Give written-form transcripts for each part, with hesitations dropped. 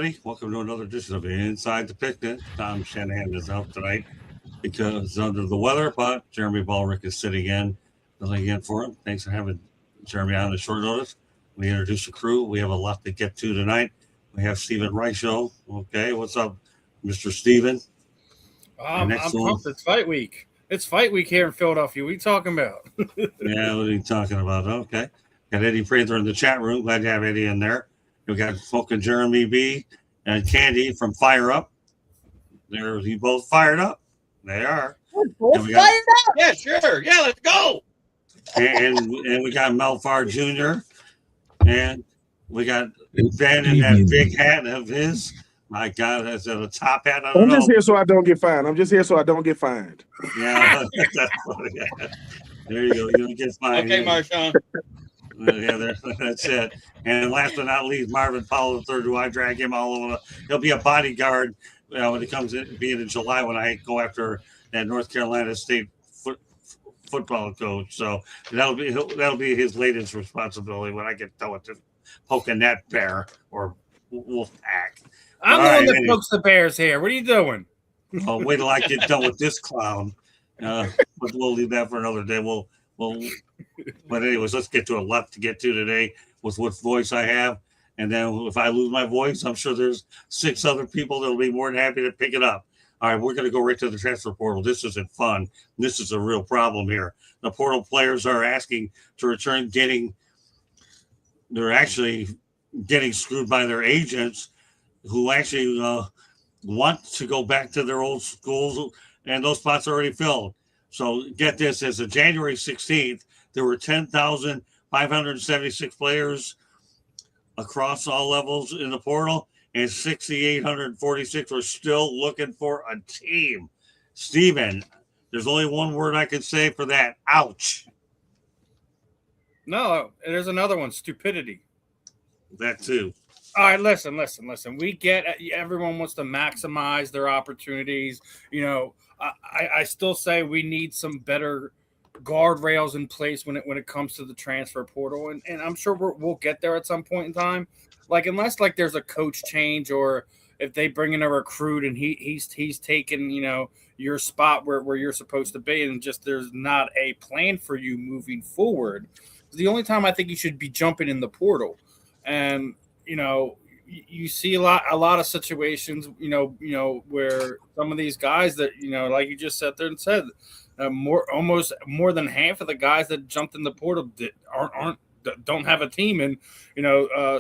everybody. Welcome to another edition of Inside the Picnic. Tom Shanahan is out tonight because under the weather, but Jeremy Ballrick is sitting in, filling in for him. Thanks for having Jeremy on the short notice. We introduce the crew. We have a lot to get to tonight. We have Stephen Reichel. Okay, what's up, Mr. Stephen? I'm pumped. It's fight week. It's fight week here in Philadelphia. What are you talking about? Yeah, what are you talking about? Okay. Got Eddie Prather in the chat room. Glad to have Eddie in there. We got Smoking Jeremy B and Candy from Fire Up. They're both fired up. They are. Both fired up. Yeah, sure. Yeah, let's go. And we got Melfar Jr. And we got Ben in that big hat of his. My God, that's a top hat. I'm just here so I don't get fined. Yeah, that's funny. There you go. You don't get fined. Okay, Marshawn. Yeah, that's it. And last but not least, Marvin Powell III, who I drag him all over. He'll be a bodyguard when it comes to being in July when I go after that North Carolina State football coach. So that'll be his latest responsibility when I get done with poking that bear or wolf pack. I'm the one that pokes the bears here. What are you doing? Oh, wait till I get done with this clown. But we'll leave that for another day. But anyways, let's get to a lot to get to today with what voice I have. And then if I lose my voice, I'm sure there's 6 other people that will be more than happy to pick it up. All right, we're going to go right to the transfer portal. This isn't fun. This is a real problem here. The portal players are asking to return they're actually getting screwed by their agents who actually want to go back to their old schools, and those spots are already filled. So get this, as of January 16th, there were 10,576 players across all levels in the portal, and 6,846 were still looking for a team. Steven, there's only one word I can say for that. Ouch. No, there's another one, stupidity. That too. All right, listen. We get everyone wants to maximize their opportunities. You know, I still say we need some better guardrails in place when it comes to the transfer portal, and I'm sure we'll get there at some point in time. Like unless there's a coach change or if they bring in a recruit and he's taken your spot where you're supposed to be, and just there's not a plan for you moving forward. The only time I think you should be jumping in the portal, and you see a lot of situations, where some of these guys that, like you just sat there and said, almost more than half of the guys that jumped in the portal don't have a team. And,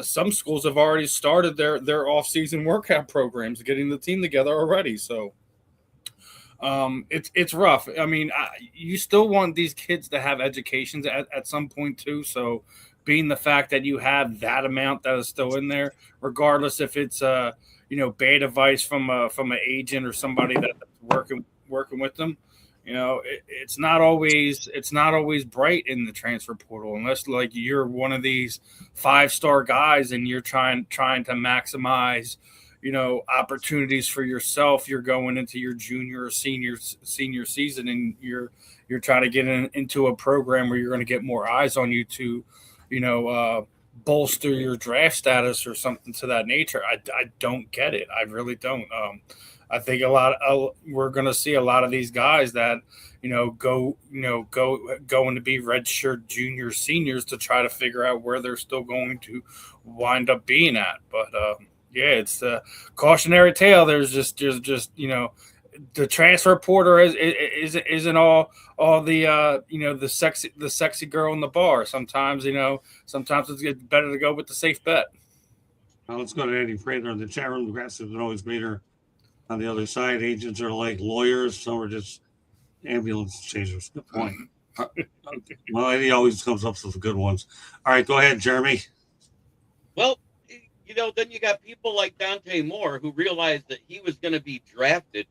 some schools have already started their off-season workout programs, getting the team together already. So it's rough. I mean, you still want these kids to have educations at some point too. So, being the fact that you have that amount that is still in there, regardless if it's bad advice from an agent or somebody that's working with them, it's not always bright in the transfer portal unless you're one of these 5-star guys and you're trying to maximize opportunities for yourself. You're going into your junior or senior season and you're trying to get into a program where you're going to get more eyes on you to bolster your draft status or something to that nature. I don't get it. I really don't. I think we're going to see a lot of these guys that, going to be redshirt junior seniors to try to figure out where they're still going to wind up being at. But it's a cautionary tale. There's just the transfer portal isn't all the the sexy girl in the bar. Sometimes it's better to go with the safe bet. Well, let's go to Eddie Prather in the chat room. The grass is always greener on the other side. Agents are like lawyers. Some are just ambulance chasers. Good point. Well, Eddie always comes up with the good ones. All right, go ahead, Jeremy. Well, then you got people like Dante Moore who realized that he was going to be drafted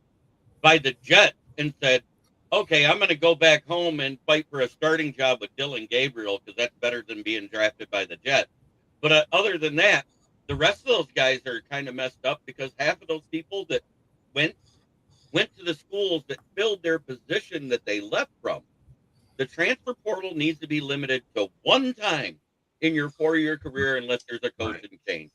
by the Jets and said, okay, I'm going to go back home and fight for a starting job with Dylan Gabriel because that's better than being drafted by the Jets. But other than that, the rest of those guys are kind of messed up because half of those people that went to the schools that filled their position that they left from. The transfer portal needs to be limited to one time in your 4-year career unless there's a coaching change.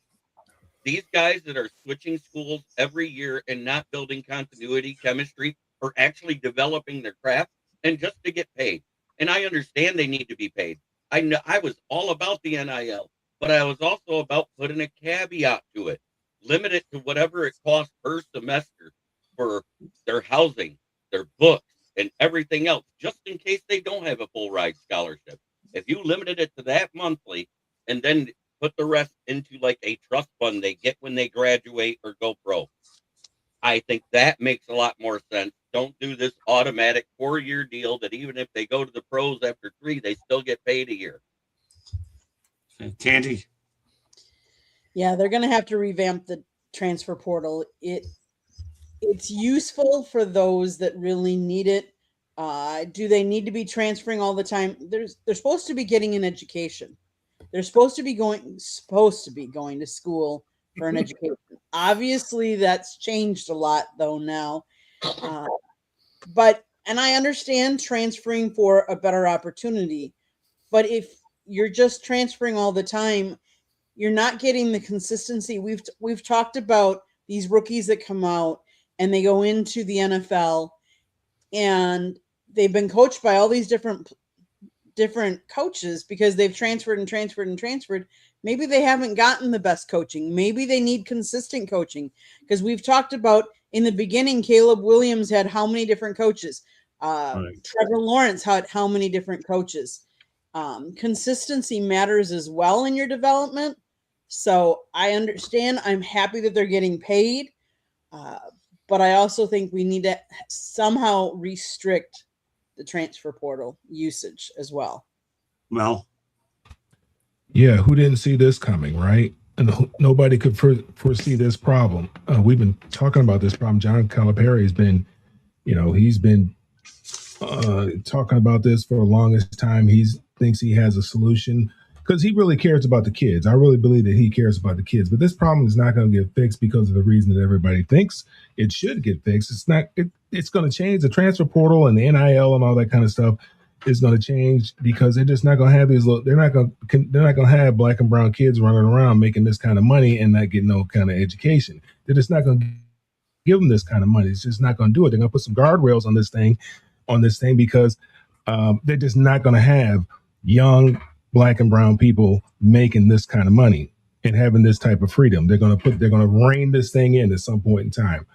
these guys that are switching schools every year and not building continuity, chemistry, or actually developing their craft, and just to get paid. And I understand they need to be paid. I know I was all about the NIL, but I was also about putting a caveat to it. Limit it to whatever it costs per semester for their housing, their books, and everything else, just in case they don't have a full ride scholarship. If you limited it to that monthly and then put the rest into like a trust fund they get when they graduate or go pro, I think that makes a lot more sense. Don't do this automatic 4-year deal that even if they go to the pros after 3, they still get paid a year. Tandy? Yeah, they're going to have to revamp the transfer portal. It's useful for those that really need it. Do they need to be transferring all the time? They're supposed to be getting an education. They're supposed to be going to school for an education. Obviously, that's changed a lot though now. And I understand transferring for a better opportunity, but if you're just transferring all the time, you're not getting the consistency. We've talked about these rookies that come out and they go into the NFL and they've been coached by all these different coaches because they've transferred and transferred and transferred. Maybe they haven't gotten the best coaching. Maybe they need consistent coaching, because we've talked about in the beginning, Caleb Williams had how many different coaches? Right. Trevor Lawrence had how many different coaches? Consistency matters as well in your development. So I understand. I'm happy that they're getting paid. But I also think we need to somehow restrict the transfer portal usage as well. Well, yeah, who didn't see this coming, right? And nobody could foresee this problem. We've been talking about this problem. John Calipari has been, he's been talking about this for the longest time. He thinks he has a solution because he really cares about the kids. I really believe that he cares about the kids. But this problem is not going to get fixed because of the reason that everybody thinks it should get fixed. It's not. It's going to change. The transfer portal and the NIL and all that kind of stuff is going to change because they're just not going to have these. They're not going to have black and brown kids running around making this kind of money and not getting no kind of education. They're just not going to give them this kind of money. It's just not going to do it. They're going to put some guardrails on this thing because they're just not going to have young black and brown people making this kind of money and having this type of freedom. They're going to rein this thing in at some point in time.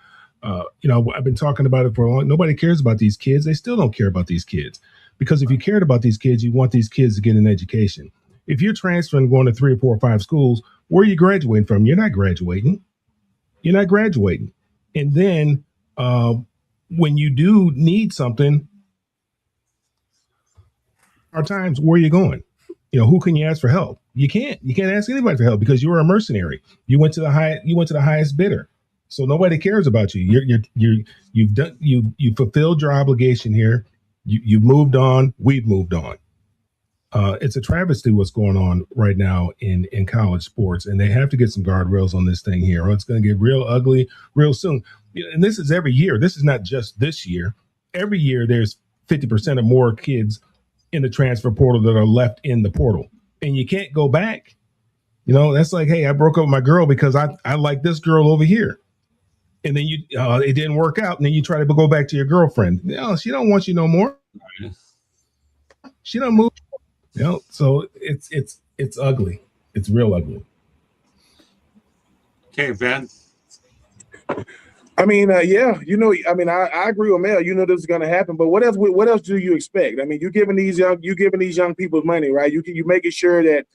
I've been talking about it for a long. Nobody cares about these kids. They still don't care about these kids, because if you cared about these kids, you want these kids to get an education. If you're transferring, going to 3 or 4 or 5 schools, where are you graduating from? You're not graduating. And then when you do need something, our times, where are you going? Who can you ask for help? You can't ask anybody for help because you were a mercenary. You went to the highest bidder. So nobody cares about you. You've fulfilled your obligation here. You've moved on. We've moved on. It's a travesty what's going on right now in college sports, and they have to get some guardrails on this thing here, or it's going to get real ugly real soon. And this is every year. This is not just this year. Every year there's 50% or more kids in the transfer portal that are left in the portal, and you can't go back. That's like, hey, I broke up with my girl because I like this girl over here. And then it didn't work out. And then you try to go back to your girlfriend. No, she don't want you no more. She don't move. So it's ugly. It's real ugly. Okay, Ben. I mean, I agree with Mel. This is going to happen. But what else do you expect? I mean, you're giving these young people money, right? You making sure that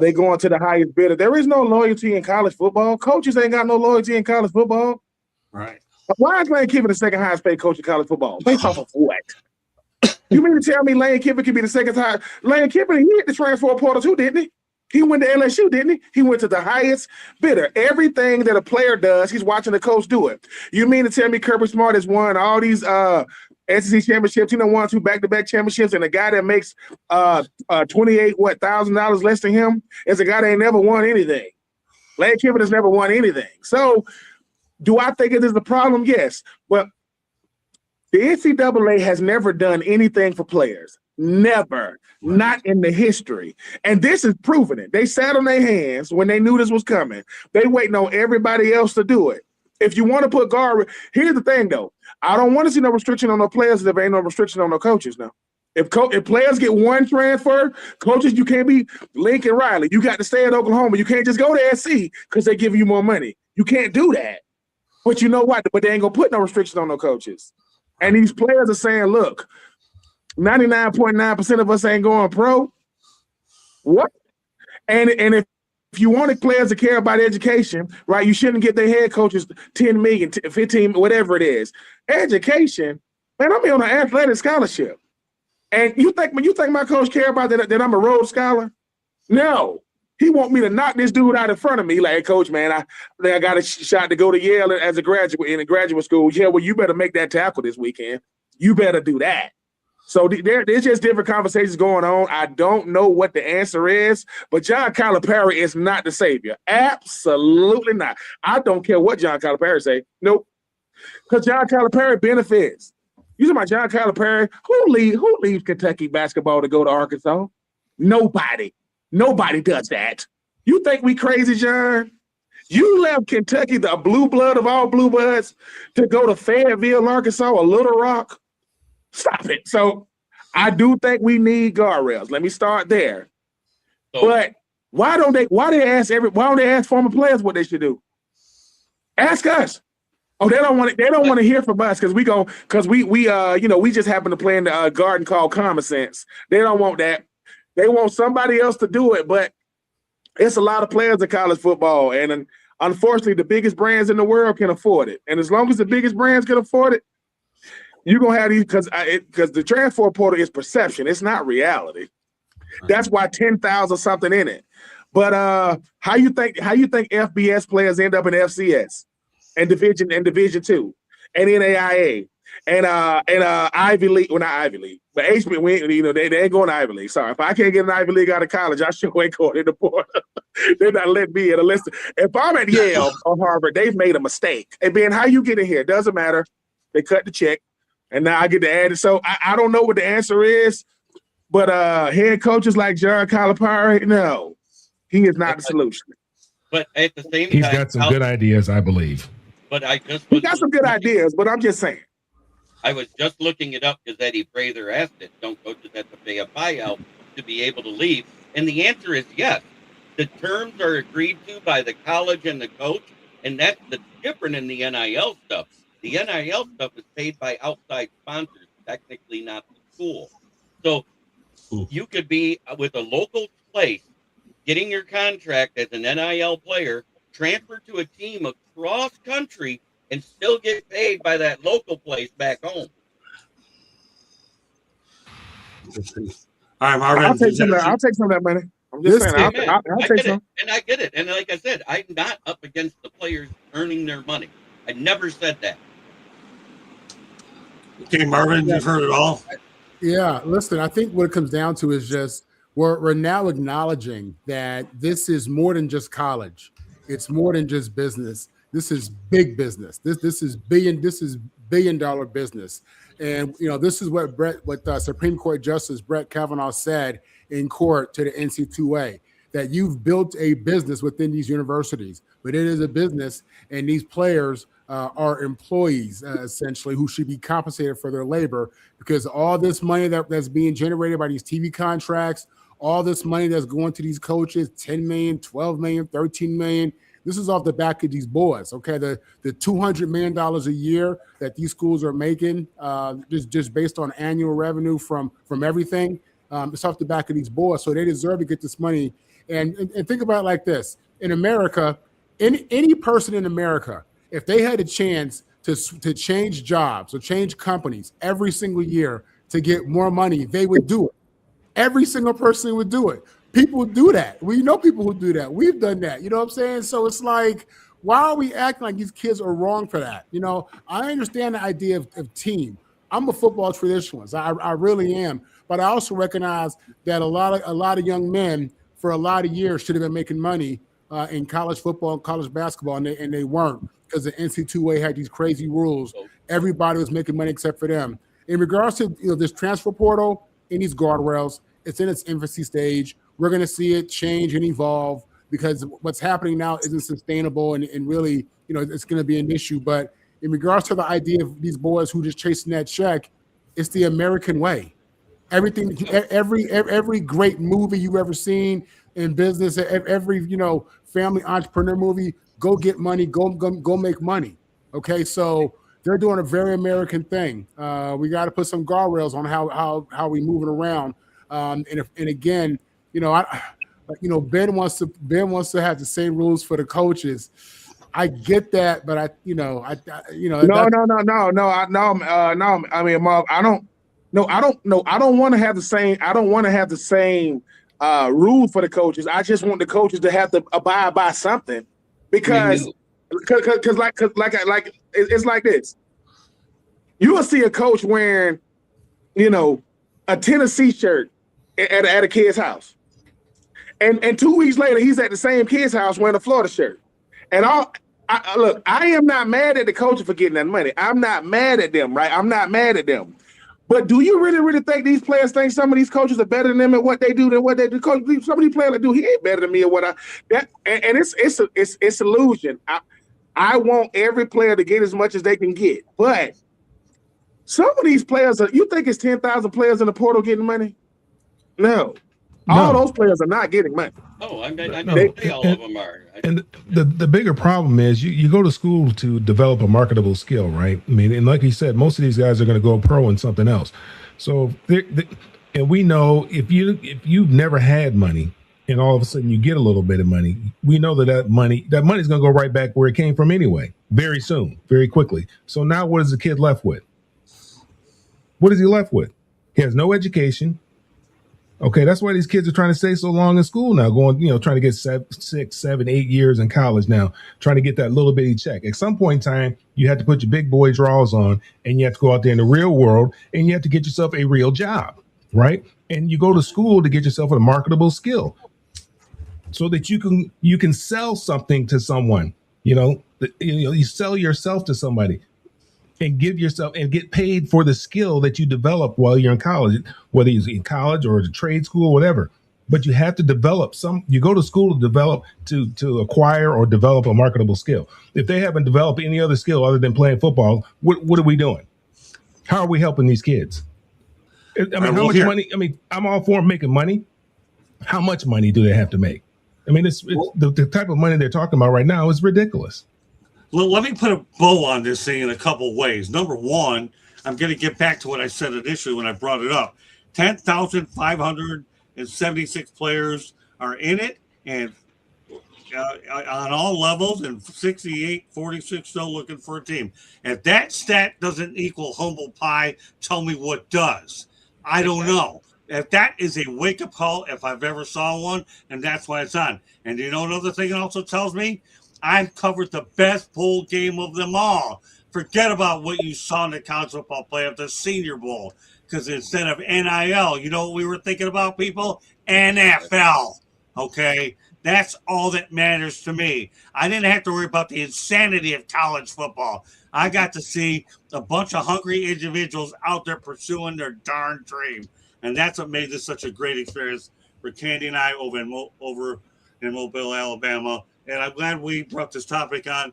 they going to the highest bidder. There is no loyalty in college football. Coaches ain't got no loyalty in college football. Right. Why is Lane Kiffin the second highest paid coach in college football? Based off of what? You mean to tell me Lane Kiffin could be the second highest? Lane Kiffin, he hit the transfer portal too, didn't he? He went to LSU, didn't he? He went to the highest bidder. Everything that a player does, he's watching the coach do it. You mean to tell me Kirby Smart has won all these SEC championships? Won 2 back-to-back championships, and the guy that makes $1,000 less than him is a guy that ain't never won anything. Lane Kiffin has never won anything. So, do I think it is a problem? Yes. Well, the NCAA has never done anything for players. Never. Not in the history. And this is proving it. They sat on their hands when they knew this was coming. They waiting on everybody else to do it. If you want to put guard, here's the thing though. I don't want to see no restriction on no players if there ain't no restriction on no coaches now. If players get one transfer, coaches, you can't be Lincoln Riley. You got to stay at Oklahoma. You can't just go to SC because they give you more money. You can't do that. But you know what? But they ain't going to put no restriction on no coaches. And these players are saying, look, 99.9% of us ain't going pro. What? And if you wanted players to care about education, right, you shouldn't get their head coaches 10 million, 15, whatever it is. Education, man, I'm here on an athletic scholarship. And you think my coach care about that I'm a Rhodes Scholar? No. He want me to knock this dude out in front of me. Like, hey, coach, man, I got a shot to go to Yale as a graduate in a graduate school. Yeah, well, you better make that tackle this weekend. You better do that. So there's just different conversations going on. I don't know what the answer is, but John Calipari is not the savior. Absolutely not. I don't care what John Calipari say. Nope. Because John Calipari benefits. You talking about John Calipari? Who leaves Kentucky basketball to go to Arkansas? Nobody. Nobody does that. You think we crazy, John? You left Kentucky, the blue blood of all blue bloods, to go to Fayetteville, Arkansas, or Little Rock? Stop it. So I do think we need guardrails. Let me start there. But why don't they ask former players what they should do? Ask us. Oh, they don't want to hear from us because we just happen to play in the garden called Common Sense. They don't want that. They want somebody else to do it, but it's a lot of players in college football, and unfortunately, the biggest brands in the world can afford it. And as long as the biggest brands can afford it, you're gonna have these because the transfer portal is perception; it's not reality. That's why 10,000 something in it. But how you think FBS players end up in FCS and Division II and NAIA and Ivy League? Well, not Ivy League, but HB. They ain't going to Ivy League. Sorry, if I can't get an Ivy League out of college, I sure ain't going in the portal. They're not letting me in a list. If I'm at Yale or Harvard, they've made a mistake. And Ben, how you get in here doesn't matter. They cut the check. And now I get to add it. So I don't know what the answer is, but head coaches like John Calipari, no, he is not the solution. But at the same time, he's got some good ideas, I believe. But he got some good ideas, but I'm just saying. I was just looking it up because Eddie Prather asked it. Don't coaches have to pay a buyout to be able to leave? And the answer is yes. The terms are agreed to by the college and the coach, and that's the different in the NIL stuff. The NIL stuff is paid by outside sponsors, technically not the school. So you could be with a local place, getting your contract as an NIL player, transfer to a team across country, and still get paid by that local place back home. All right, Marvin. I'll take some of that money. I'm just saying, I'll take some. And I get it. And like I said, I'm not up against the players earning their money. I never said that. Okay, Marvin, you've heard it all. Yeah, listen, I think what it comes down to is just we're now acknowledging that this is more than just college. It's more than just business. This is big business. This is billion-dollar business. And this is what Supreme Court Justice Brett Kavanaugh said in court to the NC2A, that you've built a business within these universities, but it is a business, and these players are employees essentially who should be compensated for their labor, because all this money that's being generated by these TV contracts, all this money that's going to these coaches, 10 million, 12 million, 13 million, this is off the back of these boys. Okay, the $200 million a year that these schools are making, just based on annual revenue from everything, it's off the back of these boys. So they deserve to get this money. And think about it like this: in America, any person in America, if they had a chance to change jobs or change companies every single year to get more money, they would do it. Every single person would do it. People do that. We know people who do that. We've done that. You know what I'm saying? So it's like, why are we acting like these kids are wrong for that? I understand the idea of team. I'm a football traditionalist. I really am. But I also recognize that a lot of young men for a lot of years should have been making money in college football and college basketball, and they weren't, because the NC2A had these crazy rules. Everybody was making money except for them. In regards to this transfer portal, in these guardrails. It's in its infancy stage. We're going to see it change and evolve because what's happening now isn't sustainable and really, it's going to be an issue. But in regards to the idea of these boys who just chasing that check, it's the American way. Everything, every great movie you've ever seen in business, every family entrepreneur movie, go get money, go make money. Okay, so they're doing a very American thing. We got to put some guardrails on how we moving around. And again, Ben wants to have the same rules for the coaches. I get that, but no. I mean, Marv, I don't want to have the same. I don't want to have the same rule for the coaches. I just want the coaches to have to abide by something because it's like this. You will see a coach wearing, a Tennessee shirt at a kid's house. And 2 weeks later, he's at the same kid's house wearing a Florida shirt. And look, I am not mad at the coaches for getting that money. I'm not mad at them, right? I'm not mad at them. But do you really think these players think some of these coaches are better than them at what they do than what they do? Coach, some of these players that do, he ain't better than me at what it's illusion. I want every player to get as much as they can get. But some of these players you think it's 10,000 players in the portal getting money? No. All those players are not getting money. Oh, I know all of them are. And the bigger problem is you go to school to develop a marketable skill, right? I mean, and like you said, most of these guys are going to go pro in something else. So, and we know if you've never had money and all of a sudden you get a little bit of money, we know that money's going to go right back where it came from anyway, very soon, very quickly. So now what is the kid left with? What is he left with? He has no education. Okay, that's why these kids are trying to stay so long in school now, going, trying to get 6, 7, 8 years in college now, trying to get that little bitty check. At some point in time, you have to put your big boy draws on and you have to go out there in the real world and you have to get yourself a real job, right? And you go to school to get yourself a marketable skill so that you can sell something to someone, you sell yourself to somebody. And give yourself and get paid for the skill that you develop while you're in college, whether it's in college or a trade school, or whatever. But you have to develop you go to school to develop, to acquire or develop a marketable skill. If they haven't developed any other skill other than playing football, what are we doing? How are we helping these kids? I mean, how much money? I mean, I'm all for making money. How much money do they have to make? I mean, it's the type of money they're talking about right now is ridiculous. Well, let me put a bow on this thing in a couple ways. Number one, I'm going to get back to what I said initially when I brought it up. 10,576 players are in it, and on all levels, and 46 still looking for a team. If that stat doesn't equal humble pie, tell me what does. I don't know. If that is a wake-up call, if I've ever saw one, and that's why it's on. And another thing it also tells me? I've covered the best bowl game of them all. Forget about what you saw in the college football playoff, the Senior Bowl. Because instead of NIL, you know what we were thinking about, people? NFL. Okay? That's all that matters to me. I didn't have to worry about the insanity of college football. I got to see a bunch of hungry individuals out there pursuing their darn dream. And that's what made this such a great experience for Candy and I over in Mobile, Alabama. And I'm glad we brought this topic on.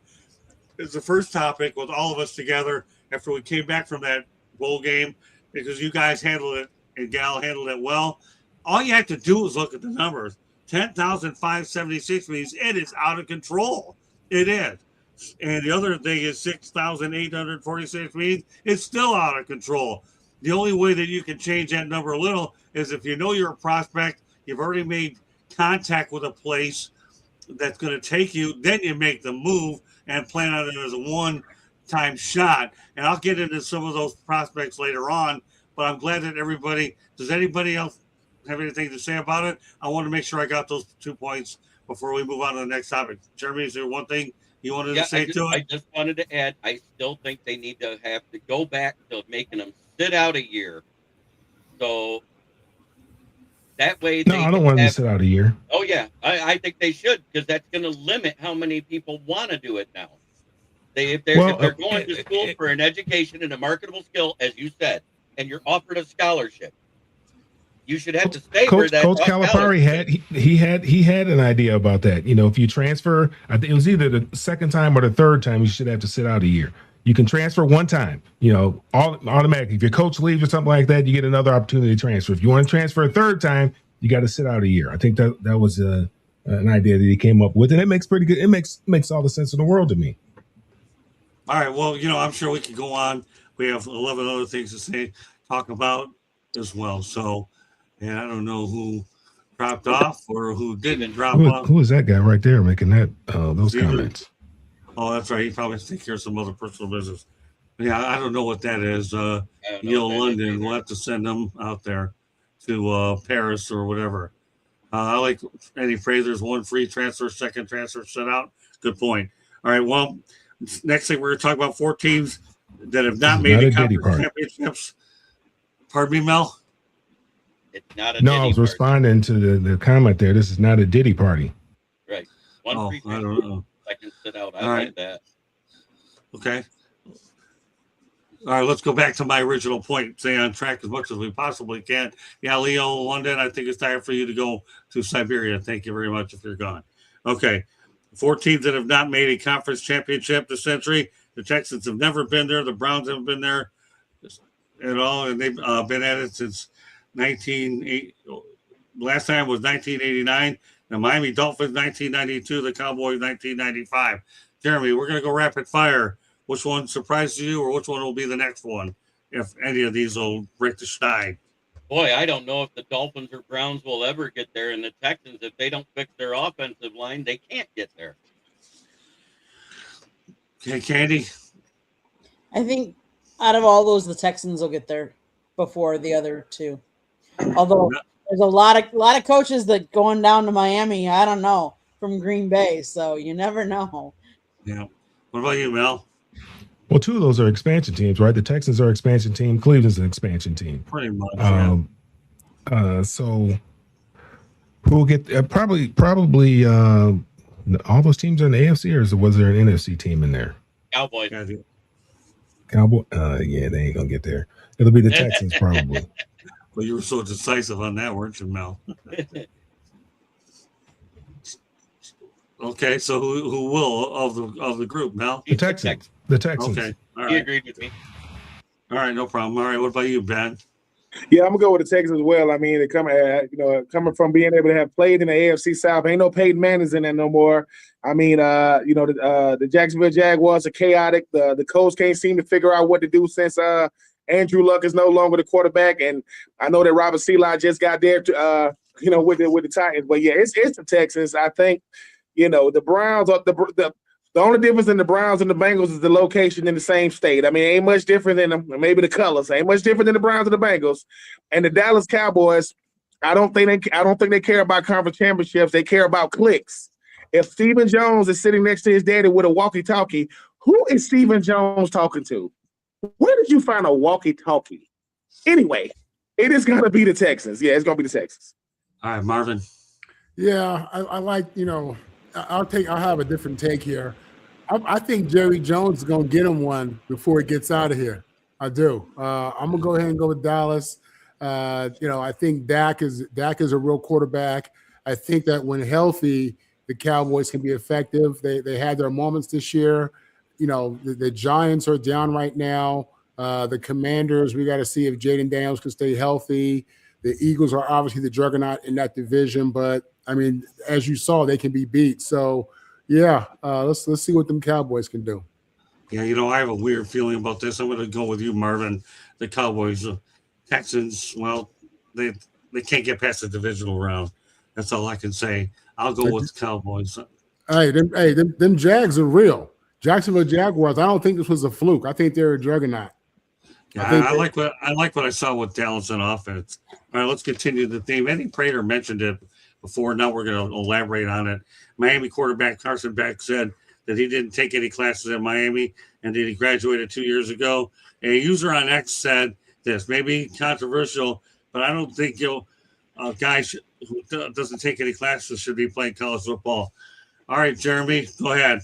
It's the first topic with all of us together after we came back from that bowl game, because you guys handled it and Gal handled it well. All you have to do is look at the numbers. 10,576 means it is out of control. It is. And the other thing is 6,846 means it's still out of control. The only way that you can change that number a little is if you know you're a prospect, you've already made contact with a place that's going to take you, then you make the move and plan on it as a one-time shot. And I'll get into some of those prospects later on, but I'm glad that does anybody else have anything to say about it? I want to make sure I got those 2 points before we move on to the next topic. Jeremy, is there one thing you wanted to say to it? I just wanted to add, I still think they need to have to go back to making them sit out a year. So that way, I don't want them to sit out a year. Oh yeah, I think they should, because that's going to limit how many people want to do it now. If they're going to school for an education and a marketable skill, as you said, and you're offered a scholarship, You should have to stay where that Coach Calipari he had an idea about that. You know, if you transfer, I think it was either the second time or the third time, you should have to sit out a year. You can transfer one time, you know, automatically. If your coach leaves or something like that, you get another opportunity to transfer. If you want to transfer a third time, you got to sit out a year. I think that was an idea that he came up with, and it makes pretty good. It makes all the sense in the world to me. All right. Well, you know, I'm sure we could go on. We have 11 other things to talk about as well. So, and I don't know who dropped off or who didn't drop off. Who is that guy right there making that those comments? Oh, that's right. He probably take care of some other personal business. Yeah, I don't know what that is. Neil London. We'll have to send them out there to Paris or whatever. I like Eddie Frazier's one free transfer, second transfer, sit out. Good point. All right. Well, next thing we're going to talk about 4 teams that have not made the conference championships. Pardon me, Mel? It's not a no, Diddy I was party. Responding to the comment there. This is not a Diddy party. Right. One free I don't know. I can sit out. I All like right. that. Okay. All right, let's go back to my original point. Stay on track as much as we possibly can. Yeah, Leo, London, I think it's time for you to go to Siberia. Thank you very much if you're gone. Okay. 4 teams that have not made a conference championship this century. The Texans have never been there. The Browns haven't been there at all, and they've been at it since 1980. Last time was 1989. The Miami Dolphins, 1992. The Cowboys, 1995. Jeremy, we're going to go rapid fire. Which one surprised you, or which one will be the next one, if any of these will break the stride? Boy, I don't know if the Dolphins or Browns will ever get there. And the Texans, if they don't fix their offensive line, they can't get there. Okay, Candy? I think out of all those, the Texans will get there before the other 2. Although there's a lot of coaches that going down to Miami, I don't know, from Green Bay. So you never know. Yeah. What about you, Mel? Well, 2 of those are expansion teams, right? The Texans are an expansion team. Cleveland's an expansion team. Pretty much. So who will get probably all those teams are in the AFC, or was there an NFC team in there? Cowboys. Cowboy. Yeah, they ain't gonna get there. It'll be the Texans probably. Well, you were so decisive on that, weren't you, Mel? Okay, so who will of the group, Mel? The Texans. The Texans. Okay, all He right. agreed with me. All right, no problem. All right, what about you, Ben? Yeah, I'm gonna go with the Texans as well. I mean, they coming from being able to have played in the AFC South. Ain't no Peyton Manning's in there no more. I mean, the Jacksonville Jaguars are chaotic. The Colts can't seem to figure out what to do since Andrew Luck is no longer the quarterback. And I know that Robert Seeley just got there to with the Titans. But yeah, it's the Texans. I think the Browns are the only difference in the Browns and the Bengals is the location in the same state. I mean, it ain't much different than them. Maybe the colors ain't much different than the Browns and the Bengals. And the Dallas Cowboys, I don't think they care about conference championships. They care about clicks. If Stephen Jones is sitting next to his daddy with a walkie-talkie, who is Stephen Jones talking to? Where did you find a walkie-talkie? Anyway, it is going to be the Texans. Yeah, it's going to be the Texans. All right, Marvin. Yeah, I like, I'll have a different take here. I think Jerry Jones is going to get him one before he gets out of here. I do. I'm going to go ahead and go with Dallas. I think Dak is a real quarterback. I think that when healthy, the Cowboys can be effective. They had their moments this year. The Giants are down right now. The Commanders, we got to see if Jaden Daniels can stay healthy. The Eagles are obviously the juggernaut in that division, but I mean, as you saw, they can be beat. So, yeah, let's see what them Cowboys can do. Yeah, I have a weird feeling about this. I'm going to go with you, Marvin. The Cowboys, Texans. Well, they can't get past the divisional round. That's all I can say. I'll go with the Cowboys. Them Jags are real. Jacksonville Jaguars. I don't think this was a fluke. I think they're a juggernaut. Yeah, I like what I saw with Dallas on offense. All right, let's continue the theme. Eddie Prater mentioned it before. Now we're going to elaborate on it. Miami quarterback Carson Beck said that he didn't take any classes at Miami and that he graduated 2 years ago. A user on X said this, maybe controversial, but I don't think a guy who doesn't take any classes should be playing college football. All right, Jeremy, go ahead.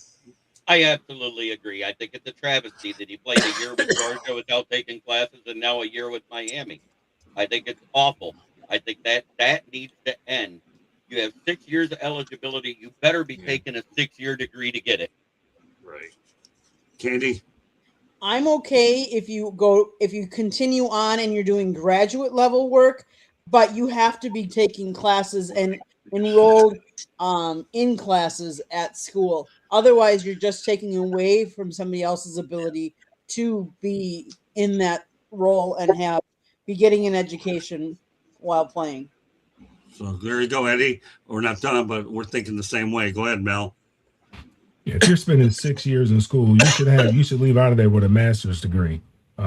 I absolutely agree. I think it's a travesty that he played a year with Georgia without taking classes and now a year with Miami. I think it's awful. I think that needs to end. You have 6 years of eligibility. You better be taking a 6-year degree to get it. Right. Candy? I'm okay if you continue on and you're doing graduate level work, but you have to be taking classes and enrolled in classes at school. Otherwise, you're just taking away from somebody else's ability to be in that role and be getting an education while playing. So there you go, Eddie. We're not done, but we're thinking the same way. Go ahead, Mel. Yeah, if you're spending 6 years in school, you should leave out of there with a master's degree.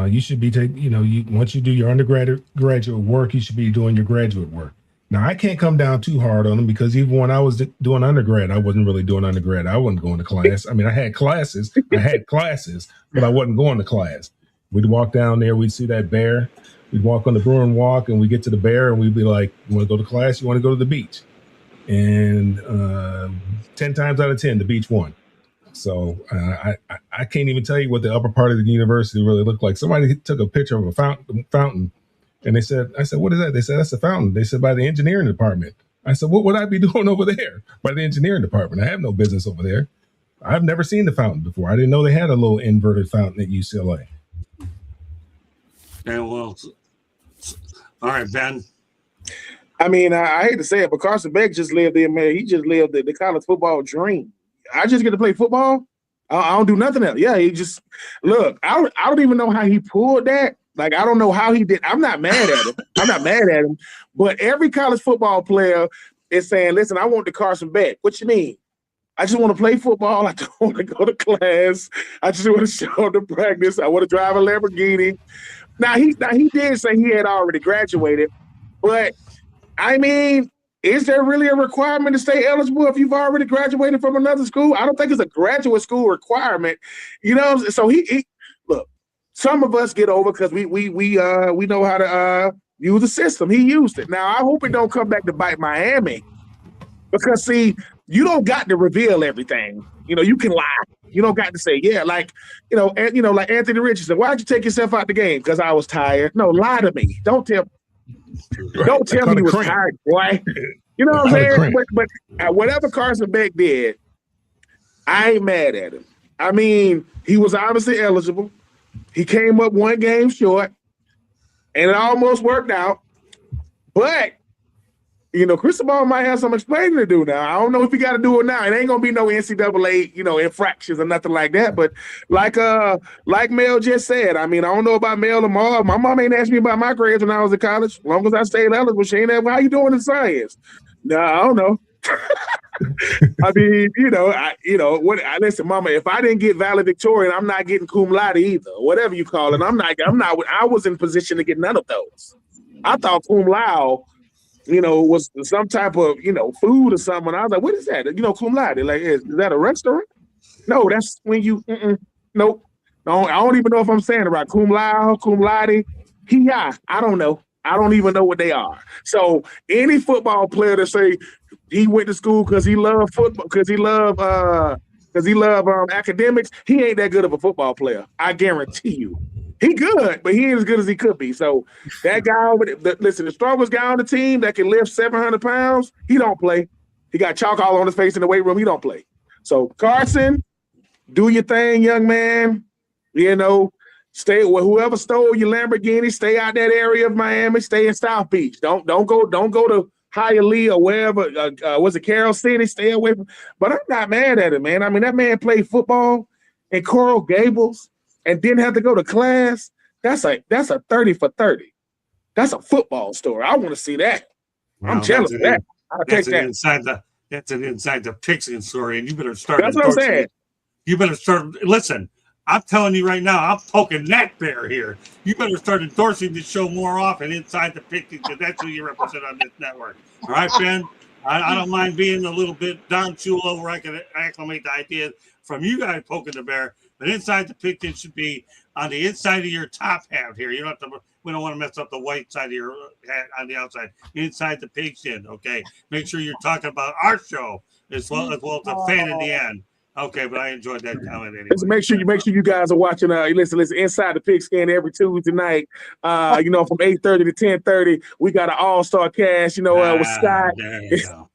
You should be once you do your undergraduate work, you should be doing your graduate work. Now, I can't come down too hard on them because even when I was doing undergrad, I wasn't really doing undergrad. I wasn't going to class. I mean, I had classes, but I wasn't going to class. We'd walk down there, we'd see that bear. We'd walk on the Bruin Walk, and we get to the bear, and we'd be like, "You want to go to class? You want to go to the beach?" And 10 times out of 10, the beach won. So I can't even tell you what the upper part of the university really looked like. Somebody took a picture of a fountain, and I said, "What is that?" They said, "That's a fountain." They said, "By the engineering department." I said, "What would I be doing over there by the engineering department? I have no business over there. I've never seen the fountain before. I didn't know they had a little inverted fountain at UCLA." Yeah, well, all right, Ben. I mean, I hate to say it, but Carson Beck just lived there, man. He just lived the college football dream. I just get to play football. I don't do nothing else. Yeah, he just look. I don't even know how he pulled that. Like, I don't know how he did. I'm not mad at him. But every college football player is saying, "Listen, I want the Carson Beck." What you mean? I just want to play football. I don't want to go to class. I just want to show up to practice. I want to drive a Lamborghini. Now he did say he had already graduated, but I mean, is there really a requirement to stay eligible if you've already graduated from another school? I don't think it's a graduate school requirement, you know. So he look. Some of us get over because we know how to use the system. He used it. Now I hope it don't come back to bite Miami, because see, you don't got to reveal everything. You know, you can lie. You don't got to say, yeah, like, like Anthony Richardson. Why'd you take yourself out the game? Because I was tired. No, lie to me. Don't tell me you was tired, boy. You know what I'm saying? But whatever Carson Beck did, I ain't mad at him. I mean, he was obviously eligible. He came up one game short, and it almost worked out. But Cristobal might have some explaining to do now. I don't know if he got to do it now. It ain't gonna be no NCAA, infractions or nothing like that. But like Mel just said, I mean, I don't know about Mel or Marv. My mom ain't asked me about my grades when I was in college. As long as I stayed eligible, she ain't asked, "How you doing in science?" No, I don't know. I mean, listen, Mama, if I didn't get valedictorian, I'm not getting cum laude either. Whatever you call it, I was in position to get none of those. I thought cum laude, was some type of, food or something. I was like, what is that? Cum laude. Like, is that a restaurant? No, that's when you, nope. No, I don't even know if I'm saying it right. Cum laude, I don't know. I don't even know what they are. So any football player that say he went to school because he loved football, because he loved academics, he ain't that good of a football player. I guarantee you. He good, but he ain't as good as he could be. So that guy the strongest guy on the team that can lift 700 pounds, he don't play. He got chalk all on his face in the weight room. He don't play. So Carson, do your thing, young man. Stay with whoever stole your Lamborghini. Stay out that area of Miami. Stay in South Beach. Don't go to Hialeah or wherever. Was it Carroll City? Stay away from. But I'm not mad at it, man. I mean, that man played football in Coral Gables and didn't have to go to class. That's a 30 for 30. That's a football story. I want to see that. I'm jealous of that. I'll take that. That's an inside the Pigskin story, and you better start. That's what I'm saying. You better start. Listen, I'm telling you right now, I'm poking that bear here. You better start endorsing the show more often inside the Pigskin, because that's who you represent on this network. All right, Ben? I don't mind being a little bit down chulo where I can acclimate the ideas from you guys poking the bear, but inside the Pigskin should be on the inside of your top hat here. You don't have to. We don't want to mess up the white side of your hat on the outside. Inside the Pigskin, okay? Make sure you're talking about our show as well as the fan in the end. Okay, but I enjoyed that comment anyway. Just make sure you guys are watching. Listen, Inside the Pigskin every Tuesday night. From 8:30 to 10:30. We got an all-star cast. With Scott. There you go.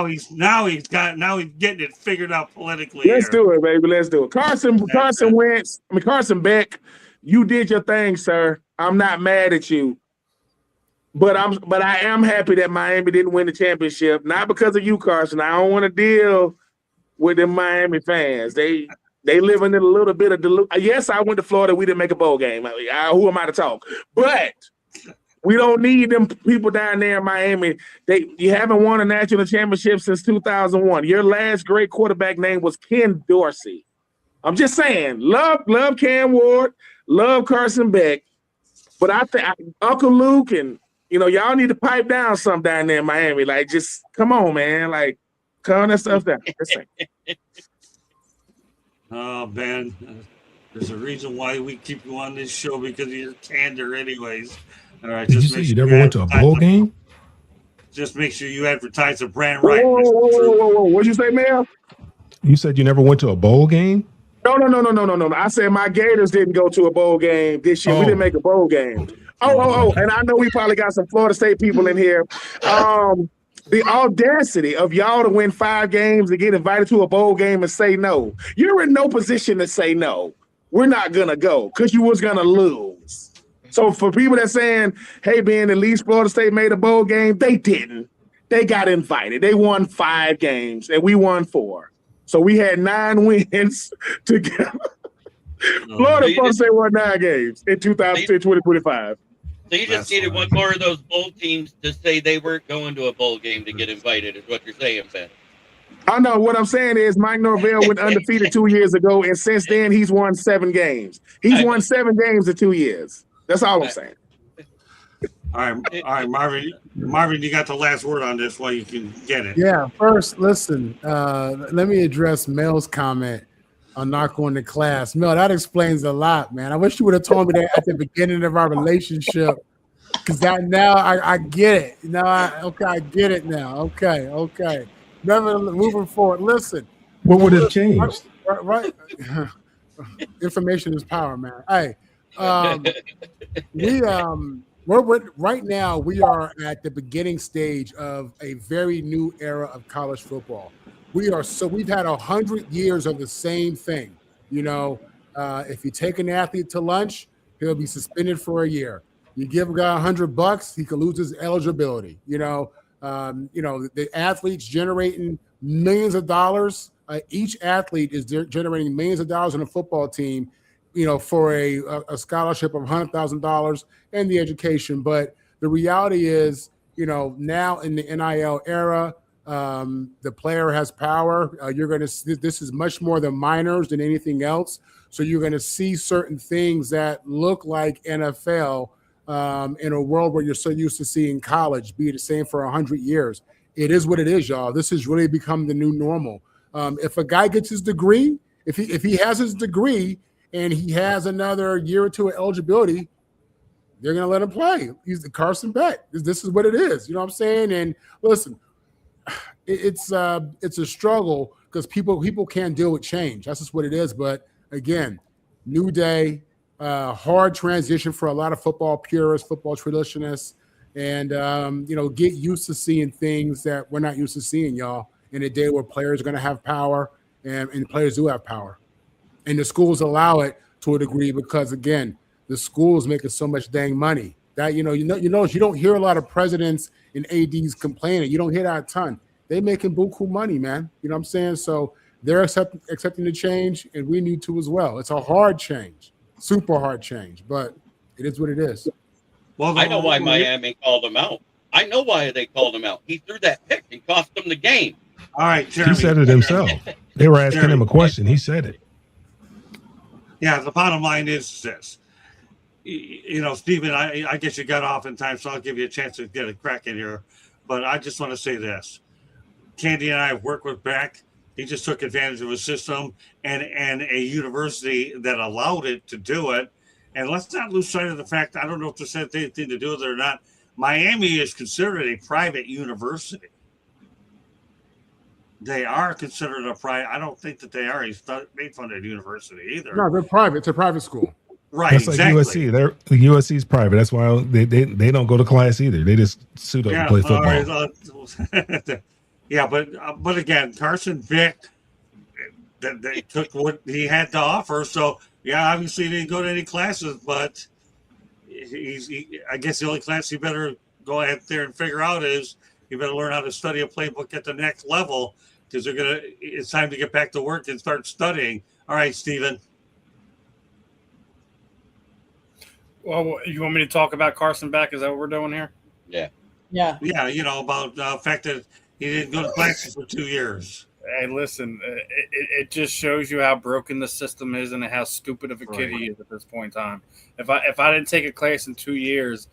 he's getting it figured out politically. Let's do it, baby. Let's do it. Carson Beck, you did your thing, sir. I'm not mad at you. But I am happy that Miami didn't win the championship. Not because of you, Carson. I don't want to deal with the Miami fans. They living in a little bit of delusion. Yes, I went to Florida. We didn't make a bowl game. Who am I to talk? But we don't need them people down there in Miami. You haven't won a national championship since 2001. Your last great quarterback name was Ken Dorsey. I'm just saying, love Cam Ward, love Carson Beck. But I think Uncle Luke and y'all need to pipe down some down there in Miami. Like, just come on, man. Like, calm that stuff down. Oh, Ben, there's a reason why we keep you on this show because you're candor anyways. All right, Did you say you never went to a bowl game? Just make sure you advertise the brand right. Whoa. What'd you say, man? You said you never went to a bowl game? No. I said my Gators didn't go to a bowl game this year. We didn't make a bowl game. And I know we probably got some Florida State people in here. The audacity of y'all to win 5 games and get invited to a bowl game and say no. You're in no position to say no. We're not going to go because you was going to lose. So for people that saying, hey, Ben, at least Florida State made a bowl game, they didn't. They got invited. They won 5 games, and we won 4. So we had 9 wins together. Florida State won 9 games in 2025. So you just needed one more of those bowl teams to say they weren't going to a bowl game to get invited, is what you're saying, Ben. I know. What I'm saying is Mike Norvell went undefeated 2 years ago, and since then he's won 7 games. He's won 7 games in 2 years. That's all I'm saying. All right, Marvin. Marvin, you got the last word on this while you can get it. Yeah. First, listen. Let me address Mel's comment on not going to class. Mel, that explains a lot, man. I wish you would have told me that at the beginning of our relationship, because now I get it. I get it now. Okay. Moving forward. Listen. What would have changed? Right. Information is power, man. Hey, right now we are at the beginning stage of a very new era of college football. We've had 100 years of the same thing. If you take an athlete to lunch, he'll be suspended for a year. You give a guy $100, he could lose his eligibility. The athletes generating millions of dollars. Each athlete is generating millions of dollars on a football team, for a scholarship of $100,000 and the education. But the reality is, now in the NIL era, the player has power. This is much more than minors than anything else. So you're going to see certain things that look like NFL in a world where you're so used to seeing college be the same for 100 years. It is what it is, y'all. This has really become the new normal. If a guy gets his degree, if he has his degree and he has another year or two of eligibility, they're going to let him play. He's the Carson Beck. This is what it is. You know what I'm saying? And listen, it's a struggle because people can't deal with change. That's just what it is. But again, new day, hard transition for a lot of football purists, football traditionalists, and get used to seeing things that we're not used to seeing, y'all, in a day where players are going to have power and players do have power. And the schools allow it to a degree because, again, the schools making so much dang money that you don't hear a lot of presidents and ADs complaining. You don't hear that a ton. They making buku money, man. You know what I'm saying? So they're accepting the change, and we need to as well. It's a hard change, super hard change, but it is what it is. Well, I know why Miami called him out. I know why they called him out. He threw that pick and cost them the game. All right, Jeremy. He said it himself. They were asking him a question. He said it. Yeah, the bottom line is this. Stephen, I guess you got off in time, so I'll give you a chance to get a crack in here. But I just want to say this. Candy and I have worked with Beck. He just took advantage of a system and a university that allowed it to do it. And let's not lose sight of the fact, I don't know if this has anything to do with it or not, Miami is considered a private university. They are considered a private. I don't think that they are a state-funded university either. No, they're private. It's a private school. Right, That's exactly. like USC. The USC is private. That's why they don't go to class either. They just suit up and play football. Yeah, but again, Carson Vick, they took what he had to offer. So yeah, obviously he didn't go to any classes, but I guess the only class he better go out there and figure out is you better learn how to study a playbook at the next level, because it's time to get back to work and start studying. All right, Steven. Well, you want me to talk about Carson Beck? Is that what we're doing here? Yeah. Yeah. Yeah, about the fact that he didn't go to classes for 2 years. Hey, listen, it just shows you how broken the system is and how stupid of a kid he is at this point in time. If I didn't take a class in 2 years,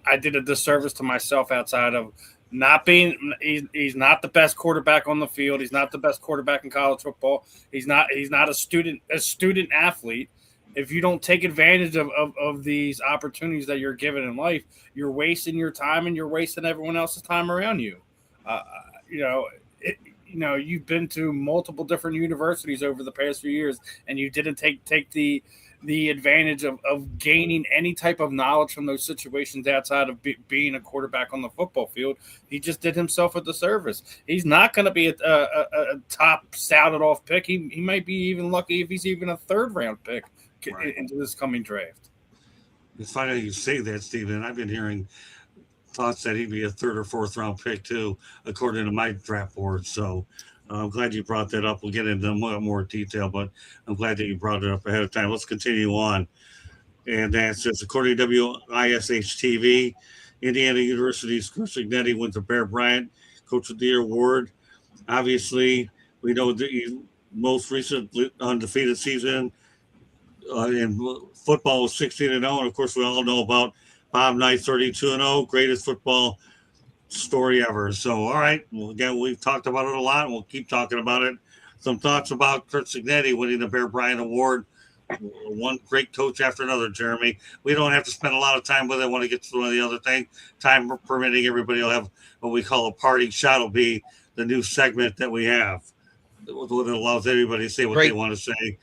I did a disservice to myself outside of not being. He's not the best quarterback on the field. He's not the best quarterback in college football. He's not a student athlete. If you don't take advantage of these opportunities that you're given in life, you're wasting your time and you're wasting everyone else's time around you. You've been to multiple different universities over the past few years, and you didn't take the advantage of gaining any type of knowledge from those situations outside of being a quarterback on the football field. He just did himself a disservice. He's not going to be a top touted off pick. He might be even lucky if he's even a third round pick into this coming draft. It's funny you say that, Stephen. I've been hearing thoughts that he'd be a third or fourth round pick too, according to my draft board. So I'm glad you brought that up. We'll get into more detail, but I'm glad that you brought it up ahead of time. Let's continue on. And that's just according to WISH TV, Indiana University's Curt Cignetti wins the Bear Bryant Coach of the Year award. Obviously, we know the most recent undefeated season in football was 16-0, and of course we all know about Bob Knight 32-0, greatest football story ever. So all right, well, again, we've talked about it a lot, and we'll keep talking about it. Some thoughts about Curt Cignetti winning the Bear Bryant Award. One great coach after another, Jeremy. We don't have to spend a lot of time with it. I want to get to one of the other things. Time permitting, everybody will have what we call a party shot. Will be the new segment that we have. It allows everybody to say what they want to say.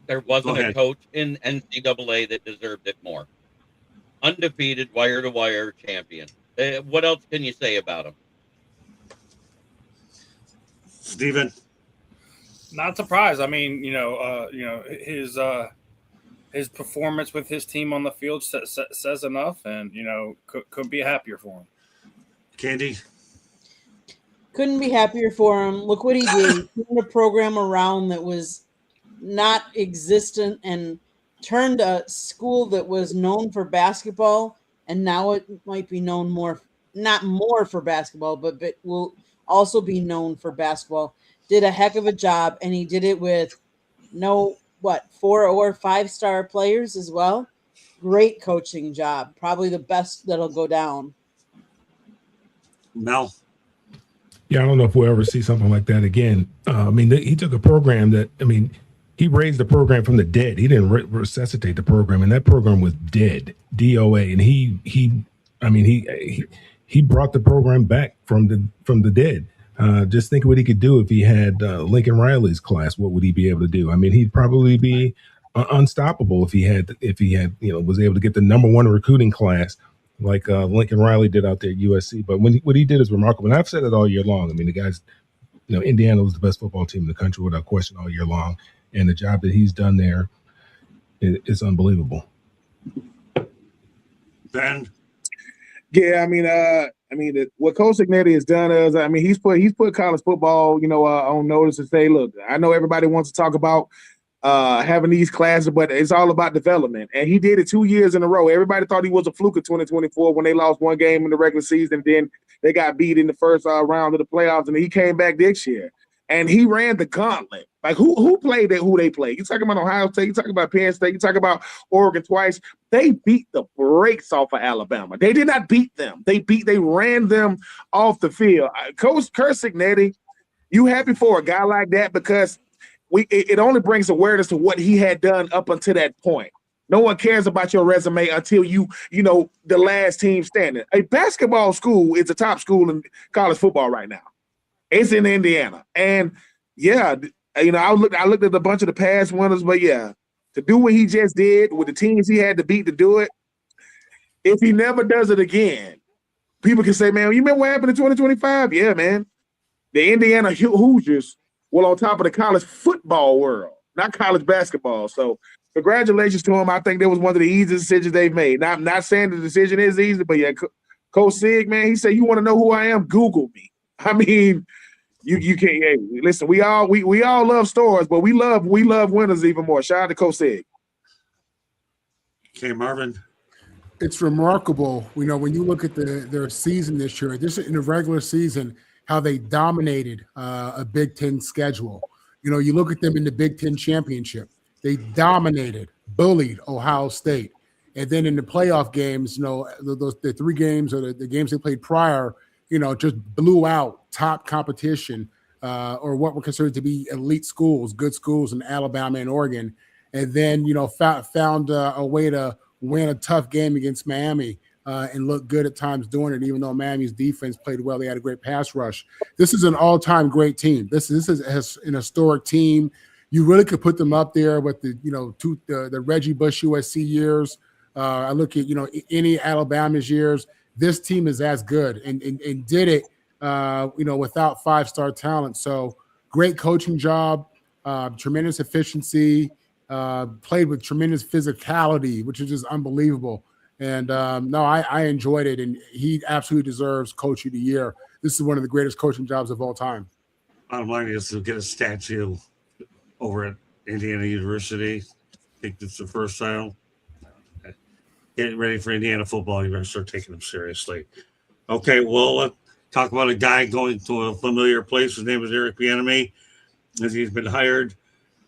There wasn't a coach in NCAA that deserved it more. Undefeated, wire-to-wire champion. What else can you say about him? Steven? Not surprised. I mean, his performance with his team on the field says enough, and couldn't be happier for him. Candy? Couldn't be happier for him. Look what he did. He turned a program around that was not existent and turned a school that was known for basketball, and now it might be known not more for basketball, but will also be known for basketball. Did a heck of a job, and he did it with 4 or 5 star players as well. Great coaching job. Probably the best that'll go down. Mel? Yeah, I don't know if we'll ever see something like that again. He took a program that, he raised the program from the dead. He didn't resuscitate the program, and that program was dead, DOA. And he brought the program back from the dead. Just think what he could do if he had Lincoln Riley's class. What would he be able to do? He'd probably be unstoppable if he had was able to get the number 1 recruiting class like Lincoln Riley did out there at USC. But what he did is remarkable. And I've said it all year long. The guys, Indiana was the best football team in the country without question all year long. And the job that he's done there is unbelievable. Ben? Yeah, what Coach Cignetti has done is, he's put college football, on notice and say, look, I know everybody wants to talk about having these classes, but it's all about development. And he did it 2 years in a row. Everybody thought he was a fluke in 2024 when they lost 1 game in the regular season. Then they got beat in the first round of the playoffs, and he came back this year. And he ran the gauntlet. Like who played it, who they played. You talking about Ohio State, you talking about Penn State, you talking about Oregon twice. They beat the brakes off of Alabama. They did not beat them. They ran them off the field. Coach Curt Cignetti, you happy for a guy like that? Because it only brings awareness to what he had done up until that point. No one cares about your resume until the last team standing. A basketball school is the top school in college football right now. It's in Indiana. And yeah, you know, I looked at a bunch of the past winners, but yeah, to do what he just did with the teams he had to beat to do it, if he never does it again, people can say, man, you remember what happened in 2025? Yeah, man. The Indiana Hoosiers were on top of the college football world, not college basketball. So congratulations to him. I think that was one of the easiest decisions they've made. Not saying the decision is easy, but yeah, Coach Sig, man, he said, you want to know who I am? Google me. I mean, you can't. Hey, listen, we all love stores, but we love winners even more. Shout out to Coach Sig. Okay, Marvin. It's remarkable, you know, when you look at their season this year, just in the regular season, how they dominated a Big Ten schedule. You know, you look at them in the Big Ten championship, they dominated, bullied Ohio State. And then in the playoff games, you know, the 3 games or the games they played prior, you know, just blew out top competition or what were considered to be elite schools, good schools in Alabama and Oregon. And then, you know, found a way to win a tough game against Miami and look good at times doing it, even though Miami's defense played well. They had a great pass rush. This is an all-time great team. This is an historic team. You really could put them up there with the Reggie Bush USC years. I look at, you know, any Alabama's years. This team is as good and did it, you know, without 5-star talent. So great coaching job, tremendous efficiency, played with tremendous physicality, which is just unbelievable. And no, I enjoyed it, and he absolutely deserves Coach of the Year. This is one of the greatest coaching jobs of all time. Bottom line is to get a statue over at Indiana University. I think it's the first time. Getting ready for Indiana football, you're going to start taking them seriously. Okay, well, let's talk about a guy going to a familiar place. His name is Eric Bieniemy, as he's been hired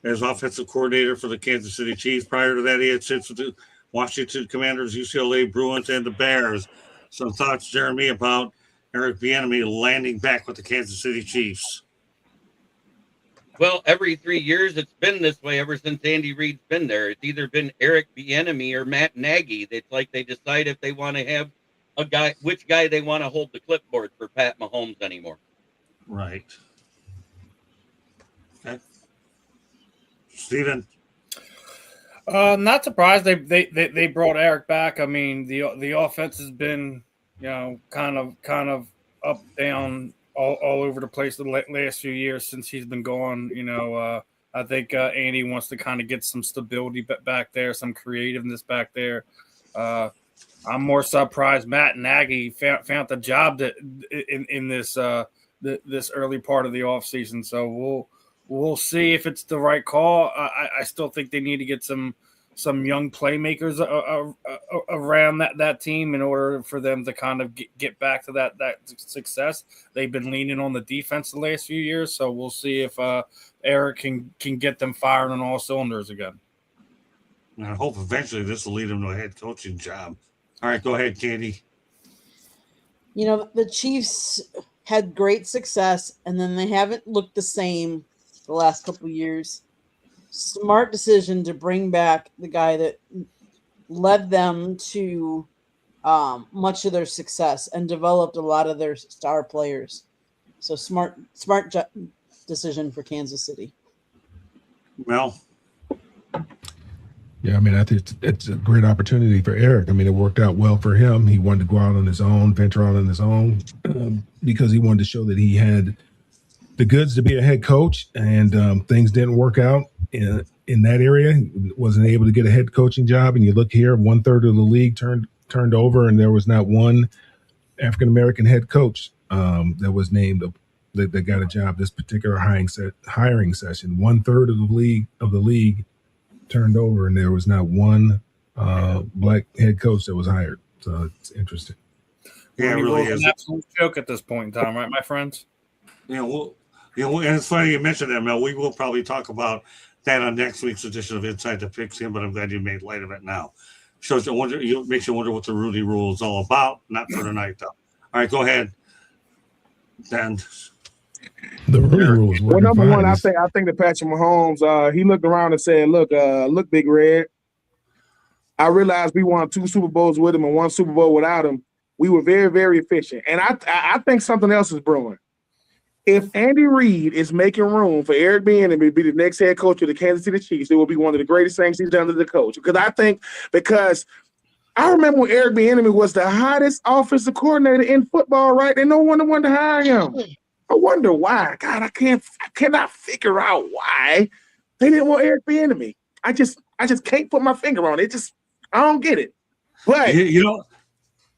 as offensive coordinator for the Kansas City Chiefs. Prior to that, he had sits with the Washington Commanders, UCLA Bruins, and the Bears. Some thoughts, Jeremy, about Eric Bieniemy landing back with the Kansas City Chiefs. Well, every 3 years it's been this way ever since Andy Reid's been there. It's either been Eric Bieniemy or Matt Nagy. It's like they decide if they want to have a guy, which guy they want to hold the clipboard for Pat Mahomes anymore. Right. Okay. Steven. Not surprised they brought Eric back. I mean, the offense has been, you know, kind of up, down, all over the place the last few years since he's been gone. You know, I think Andy wants to kind of get some stability back there, some creativeness back there. I'm more surprised Matt Nagy found the job in this this early part of the offseason. So we'll see if it's the right call. I still think they need to get some young playmakers around that team in order for them to kind of get back to that success. They've been leaning on the defense the last few years, so we'll see if Eric can get them firing on all cylinders again. And I hope eventually this will lead him to a head coaching job. All right, go ahead, Candy. You know, the Chiefs had great success, and then they haven't looked the same the last couple of years. Smart decision to bring back the guy that led them to much of their success and developed a lot of their star players. So smart decision for Kansas City. Well, yeah, I mean, I think it's a great opportunity for Eric. I mean, it worked out well for him. He wanted to go out on his own, venture out on his own, because he wanted to show that he had the goods to be a head coach, and things didn't work out in that area. He wasn't able to get a head coaching job. And you look here, 1/3 of the league turned over, and there was not one African-American head coach that was named that got a job this particular hiring session. 1/3 of the league turned over, and there was not one black head coach that was hired. So it's interesting. Yeah, it really is An absolute joke at this point in time, right, my friends? and it's funny you mentioned that, Mel. We will probably talk about that on next week's edition of Inside the Pigskin, but I'm glad you made light of it now. Makes you wonder what the Rudy Rule is all about. Not for tonight, though. All right, go ahead, Dan. The Rudy Rule is well, number one, I think that Patrick Mahomes, he looked around and said, "Look, Big Red. I realized we won 2 Super Bowls with him and 1 Super Bowl without him. We were very, very efficient, and I think something else is brewing. if Andy Reid is making room for Eric Bieniemy to be the next head coach of the Kansas City Chiefs, it will be one of the greatest things he's done as a coach. Because I remember when Eric Bieniemy was the hottest offensive coordinator in football, right? And no one wanted to hire him. I wonder why. God, I cannot figure out why they didn't want Eric Bieniemy. I just can't put my finger on it. I don't get it. But you know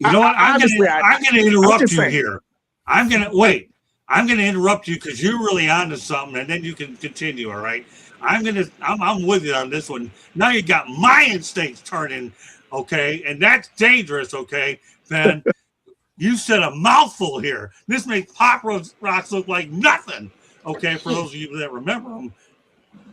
what? I'm going to interrupt you here. I'm going to interrupt you because you're really onto something, and then you can continue. All right. I'm with you on this one. Now you got my instincts turning, okay, and that's dangerous, okay, Ben. You said a mouthful here. This makes Pop Rocks look like nothing, okay, for those of you that remember them.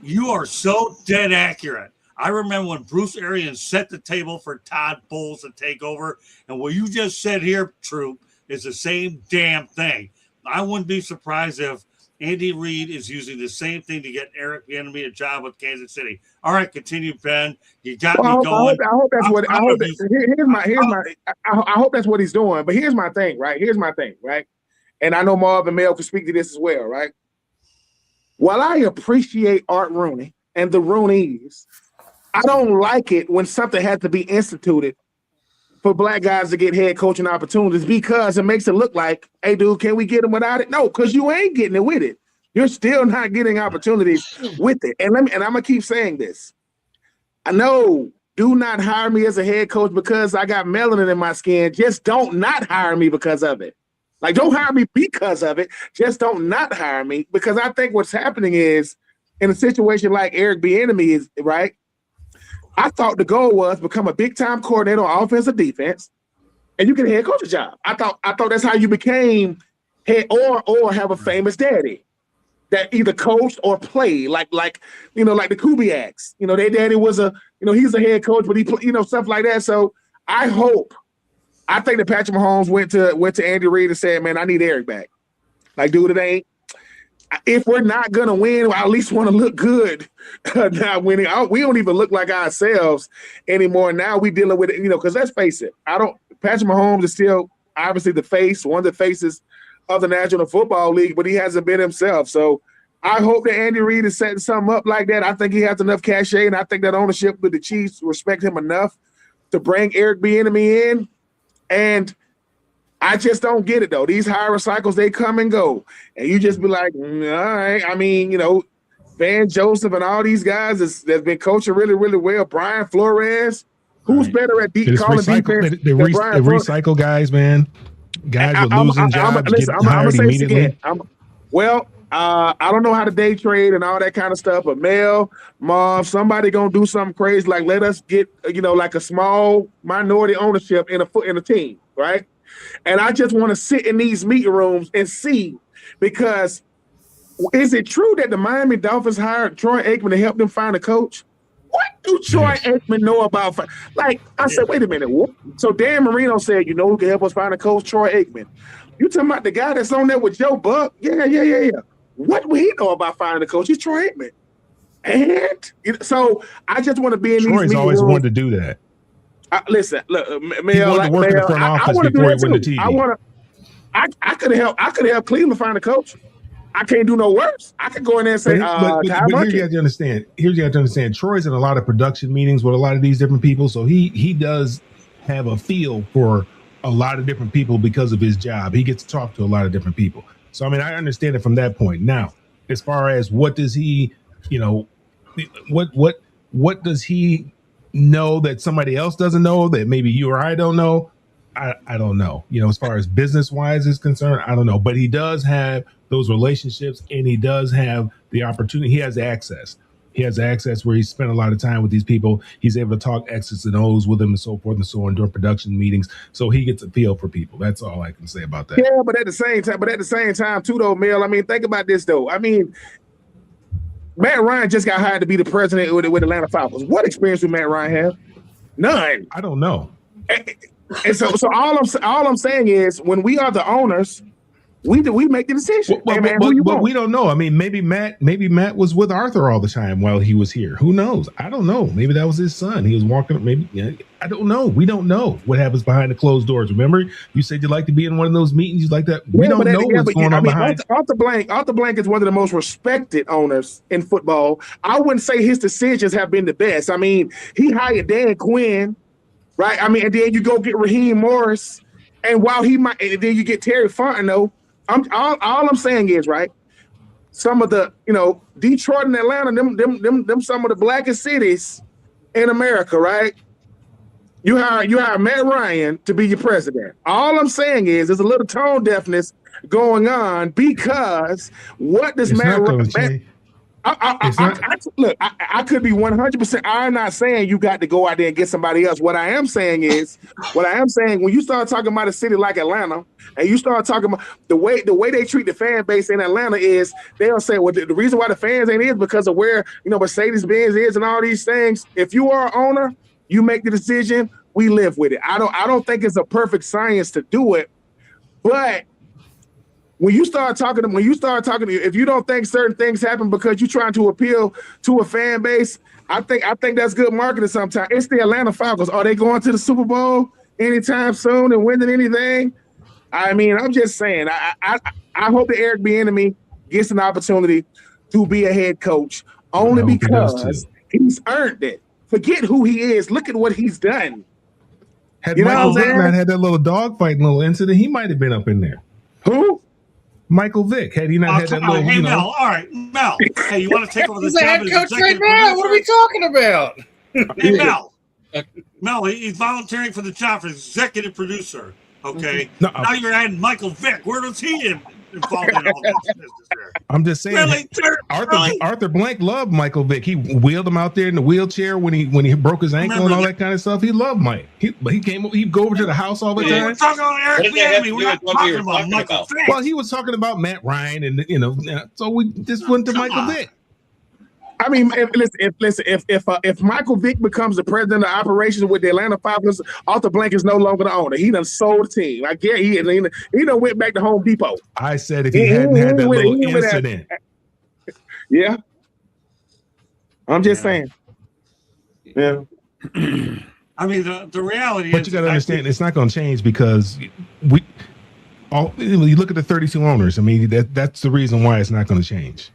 You are so dead accurate. I remember when Bruce Arians set the table for Todd Bowles to take over, and what you just said here, Troop, is the same damn thing. I wouldn't be surprised if Andy Reid is using the same thing to get Eric Bieniemy a job with Kansas City. All right, continue, Ben. You got me going. I hope that's what. I hope that's what he's doing. But here's my thing, right? And I know Marv and Mel can speak to this as well, right? While I appreciate Art Rooney and the Rooneys, I don't like it when something has to be instituted for black guys to get head coaching opportunities because it makes it look like, hey, dude, can we get them without it? No, because you ain't getting it with it. You're still not getting opportunities with it. And I'm gonna keep saying this. I know, do not hire me as a head coach because I got melanin in my skin. Just don't not hire me because of it. Like, don't hire me because of it. Just don't not hire me, because I think what's happening is in a situation like Eric Bieniemy is, right? I thought the goal was become a big-time coordinator on offense or defense, and you get a head coach job. I thought that's how you became head or have a famous daddy that either coached or played, like like the Kubiaks. Their daddy was he's a head coach, but he stuff like that. So I think that Patrick Mahomes went to Andy Reid and said, "Man, I need Eric back." Like, dude, it ain't. If we're not gonna win, I at least want to look good. Not winning, we don't even look like ourselves anymore. Now we dealing with it, because let's face it, Patrick Mahomes is still obviously one of the faces of the National Football League, but he hasn't been himself. So I hope that Andy Reid is setting something up like that. I think he has enough cachet, and I think that ownership with the Chiefs respect him enough to bring Eric Bieniemy in. And I just don't get it, though. These hiring cycles, they come and go. And you just be like, all right. I mean, Van Joseph and all these guys that's been coaching really, really well. Brian Flores, who's better at calling defense? They recycle guys, man. Guys with losing jobs get hired immediately. I don't know how to day trade and all that kind of stuff, but Mel, Marv, somebody gonna do something crazy, like let us get, like a small minority ownership in a team, right? And I just want to sit in these meeting rooms and see, because is it true that the Miami Dolphins hired Troy Aikman to help them find a coach? What do Troy Aikman know about? I said, wait a minute. What? So Dan Marino said, who can help us find a coach? Troy Aikman. You talking about the guy that's on there with Joe Buck? Yeah. What would he know about finding a coach? He's Troy Aikman. And so I just want to be in these meeting rooms. Troy's always wanted to do that. Listen, look, Mel, he wanted to work in the front office before he went to TV. I could have helped Cleveland find a coach. I can't do no worse. I could go in there and say, but here's you have to understand. Here's you have to understand. Troy's in a lot of production meetings with a lot of these different people, so he does have a feel for a lot of different people because of his job. He gets to talk to a lot of different people. So I mean, I understand it from that point. Now, as far as what does he, what does he know that somebody else doesn't know, that maybe you or I don't know? I don't know. As far as business wise is concerned, I don't know. But he does have those relationships, and he does have the opportunity. He has access. He has access where he spent a lot of time with these people. He's able to talk X's and O's with them and so forth and so on during production meetings. So he gets a feel for people. That's all I can say about that. Yeah, but at the same time, too, though, Mel, I mean, think about this, though. I mean, Matt Ryan just got hired to be the president with Atlanta Falcons. What experience would Matt Ryan have? None. I don't know. And so all I'm saying is, when we are the owners, We make the decision. Well, hey, man, who you but want? we don't know. I mean, maybe Matt was with Arthur all the time while he was here. Who knows? I don't know. Maybe that was his son. He was walking. Maybe I don't know. We don't know what happens behind the closed doors. Remember, you said you'd like to be in one of those meetings like that. We don't know what's going on behind. Arthur Blank is one of the most respected owners in football. I wouldn't say his decisions have been the best. I mean, he hired Dan Quinn, right? I mean, and then you go get Raheem Morris, and while he might, and then you get Terry Fontenot. All I'm saying is, right, some of the, Detroit and Atlanta, them some of the blackest cities in America, right? You hire Matt Ryan to be your president. All I'm saying is there's a little tone deafness going on because what does Matt Ryan? Look, I could be 100%. I'm not saying you got to go out there and get somebody else. What I am saying, when you start talking about a city like Atlanta, and you start talking about the way they treat the fan base in Atlanta is they'll say, well, the reason why the fans ain't is because of where Mercedes-Benz is and all these things. If you are an owner, you make the decision. We live with it. I don't think it's a perfect science to do it, but. When you start talking, if you don't think certain things happen because you're trying to appeal to a fan base, I think that's good marketing sometimes. It's the Atlanta Falcons. Are they going to the Super Bowl anytime soon and winning anything? I mean, I'm just saying, I hope that Eric Bieniemy gets an opportunity to be a head coach only because he's earned it. Forget who he is. Look at what he's done. Had Michael Vick not had that little dogfighting little incident, he might have been up in there. Who? Michael Vick, had he not had that little, hey, Mel, all right, Mel. Hey, you want to take over the job as coach right now? What are we talking about? Hey, Mel, he's volunteering for the job for executive producer. Okay, now you're adding Michael Vick. Where does he involved in all this business there? I'm just saying, really? Arthur Blank loved Michael Vick. He wheeled him out there in the wheelchair when he broke his ankle and all that kind of stuff. He loved Mike. He'd go over to the house all the time. We're talking about Eric Bieniemy. We're not talking about Michael Vick. Well, he was talking about Matt Ryan, and so we just went to Michael Vick. I mean, if Michael Vick becomes the president of operations with the Atlanta Falcons, Arthur Blank is no longer the owner. He done sold the team. I get he done went back to Home Depot. I said if he hadn't had that little incident. Yeah. I'm just saying. Yeah. I mean, the reality but is, you got to understand, it's not going to change because you look at the 32 owners. I mean, that's the reason why it's not going to change.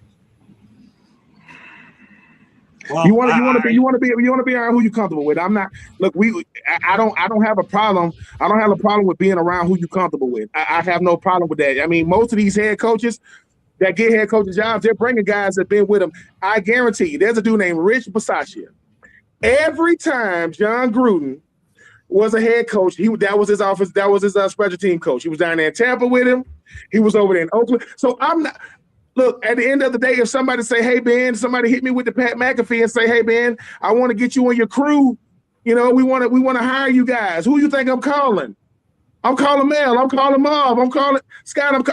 Well, you want to be around who you're comfortable with. I'm not. Look, I don't have a problem. I don't have a problem with being around who you're comfortable with. I have no problem with that. I mean, most of these head coaches that get head coaching jobs, they're bringing guys that have been with them. I guarantee you, there's a dude named Rich Bisaccia. Every time John Gruden was a head coach, that was his office. That was his special team coach. He was down there in Tampa with him. He was over there in Oakland. So I'm not. Look, at the end of the day, if somebody say, hey, Ben, somebody hit me with the Pat McAfee and say, hey, Ben, I want to get you on your crew. We want to hire you guys. Who you think I'm calling? I'm calling Mel. I'm calling Marv. I'm calling Scott.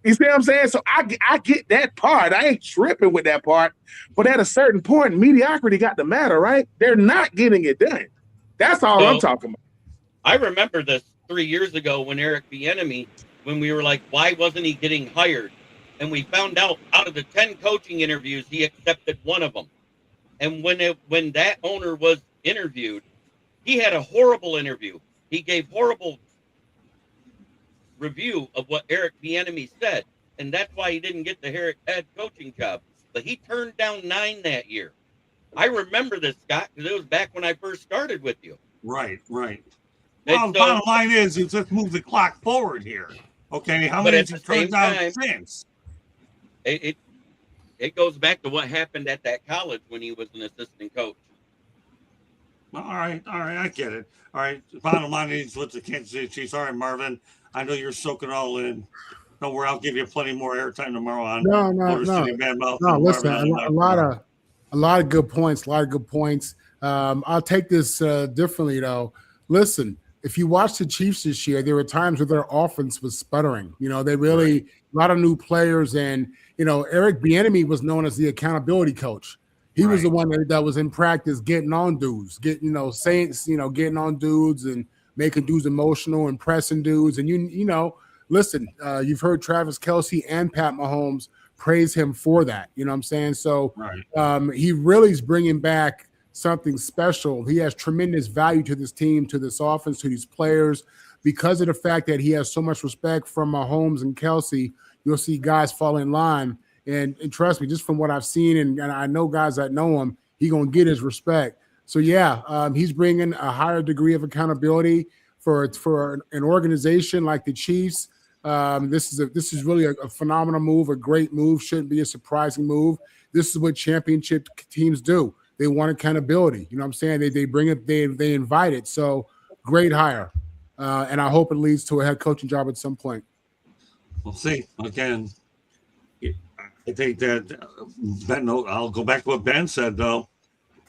You see what I'm saying? So I get that part. I ain't tripping with that part. But at a certain point, mediocrity got to matter, right? They're not getting it done. That's all I'm talking about. I remember this 3 years ago when Eric Bieniemy, when we were like, why wasn't he getting hired? And we found out of the 10 coaching interviews, he accepted one of them. And when that owner was interviewed, he had a horrible interview. He gave horrible review of what Eric Bieniemy said. And that's why he didn't get the head coaching job. But he turned down 9 that year. I remember this, Scott, because it was back when I first started with you. Right. Well, the bottom line is, you just move the clock forward here. Okay, how many has he turned down since? It goes back to what happened at that college when he was an assistant coach. All right, I get it. All right, the bottom line is with the Kansas City Chiefs. All right, Marvin, I know you're soaking all in. Don't worry, I'll give you plenty more airtime tomorrow on. No. Listen, a lot of good points. I'll take this differently though. Listen, if you watch the Chiefs this year, there were times where their offense was sputtering. They really a lot of new players, and Eric Bieniemy was known as the accountability coach. He was the one that was in practice getting on dudes, getting on dudes and making dudes emotional and pressing dudes. And listen, you've heard Travis Kelce and Pat Mahomes praise him for that. You know what I'm saying? So he really is bringing back something special. He has tremendous value to this team, to this offense, to these players. Because of the fact that he has so much respect from Mahomes and Kelce, you'll see guys fall in line. And trust me, just from what I've seen, and I know guys that know him, he's going to get his respect. So, he's bringing a higher degree of accountability for an organization like the Chiefs. This is really a phenomenal move, a great move, shouldn't be a surprising move. This is what championship teams do. They want accountability. You know what I'm saying? They bring it, they invite it. So, great hire. And I hope it leads to a head coaching job at some point. We'll see. Again, I think that Ben, I'll go back to what Ben said, though.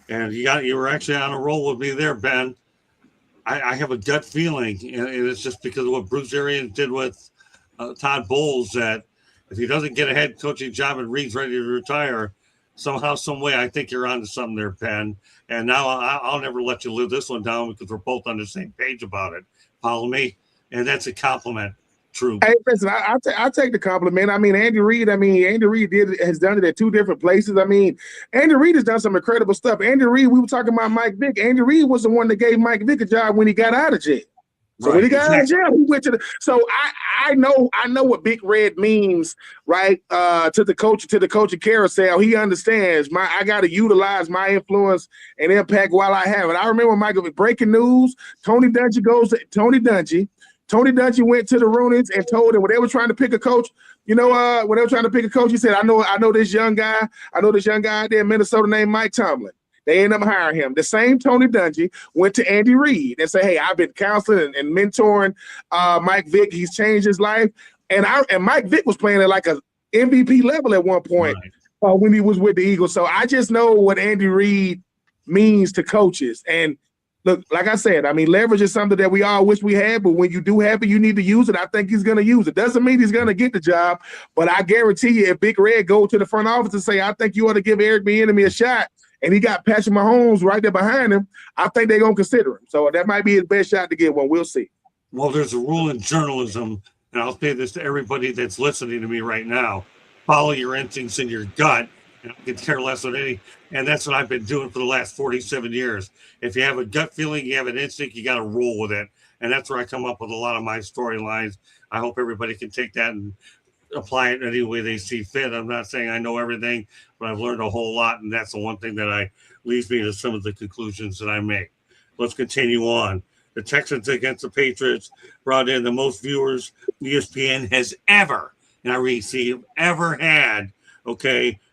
And you were actually on a roll with me there, Ben. I have a gut feeling, and it's just because of what Bruce Arians did with Todd Bowles, that if he doesn't get a head coaching job and Reed's ready to retire, somehow, some way, I think you're onto something there, Ben. And now I'll never let you live this one down because we're both on the same page about it. Follow me? And that's a compliment. True. Hey, listen, I take the compliment. I mean, Andy Reid has done it at two different places. I mean, Andy Reid has done some incredible stuff. Andy Reid, we were talking about Mike Vick. Andy Reid was the one that gave Mike Vick a job when he got out of jail. So when he got out of jail, he went to the. So I know what Big Red means, right? To the coaching carousel, he understands. I got to utilize my influence and impact while I have it. I remember Michael breaking news. Tony Dungy. Tony Dungy went to the Rooney's and told him when they were trying to pick a coach. When they were trying to pick a coach, he said, "I know this young guy. I know this young guy out there in Minnesota named Mike Tomlin." They ended up hiring him. The same Tony Dungy went to Andy Reid and said, "Hey, I've been counseling and mentoring Mike Vick. He's changed his life." And Mike Vick was playing at like a MVP level at one point when he was with the Eagles. So I just know what Andy Reid means to coaches. And look, like I said, I mean, leverage is something that we all wish we had, but when you do have it, you need to use it. I think he's going to use it. Doesn't mean he's going to get the job, but I guarantee you if Big Red go to the front office and say, "I think you ought to give Eric Bieniemy a shot," and he got Patrick Mahomes right there behind him, I think they're going to consider him. So that might be his best shot to get one. We'll see. Well, there's a rule in journalism, and I'll say this to everybody that's listening to me right now. Follow your instincts and your gut. And I could care less than any. And that's what I've been doing for the last 47 years. If you have a gut feeling, you have an instinct, you got to roll with it. And that's where I come up with a lot of my storylines. I hope everybody can take that and apply it any way they see fit. I'm not saying I know everything, but I've learned a whole lot. And that's the one thing that leads me to some of the conclusions that I make. Let's continue on. The Texans against the Patriots brought in the most viewers ESPN has ever had,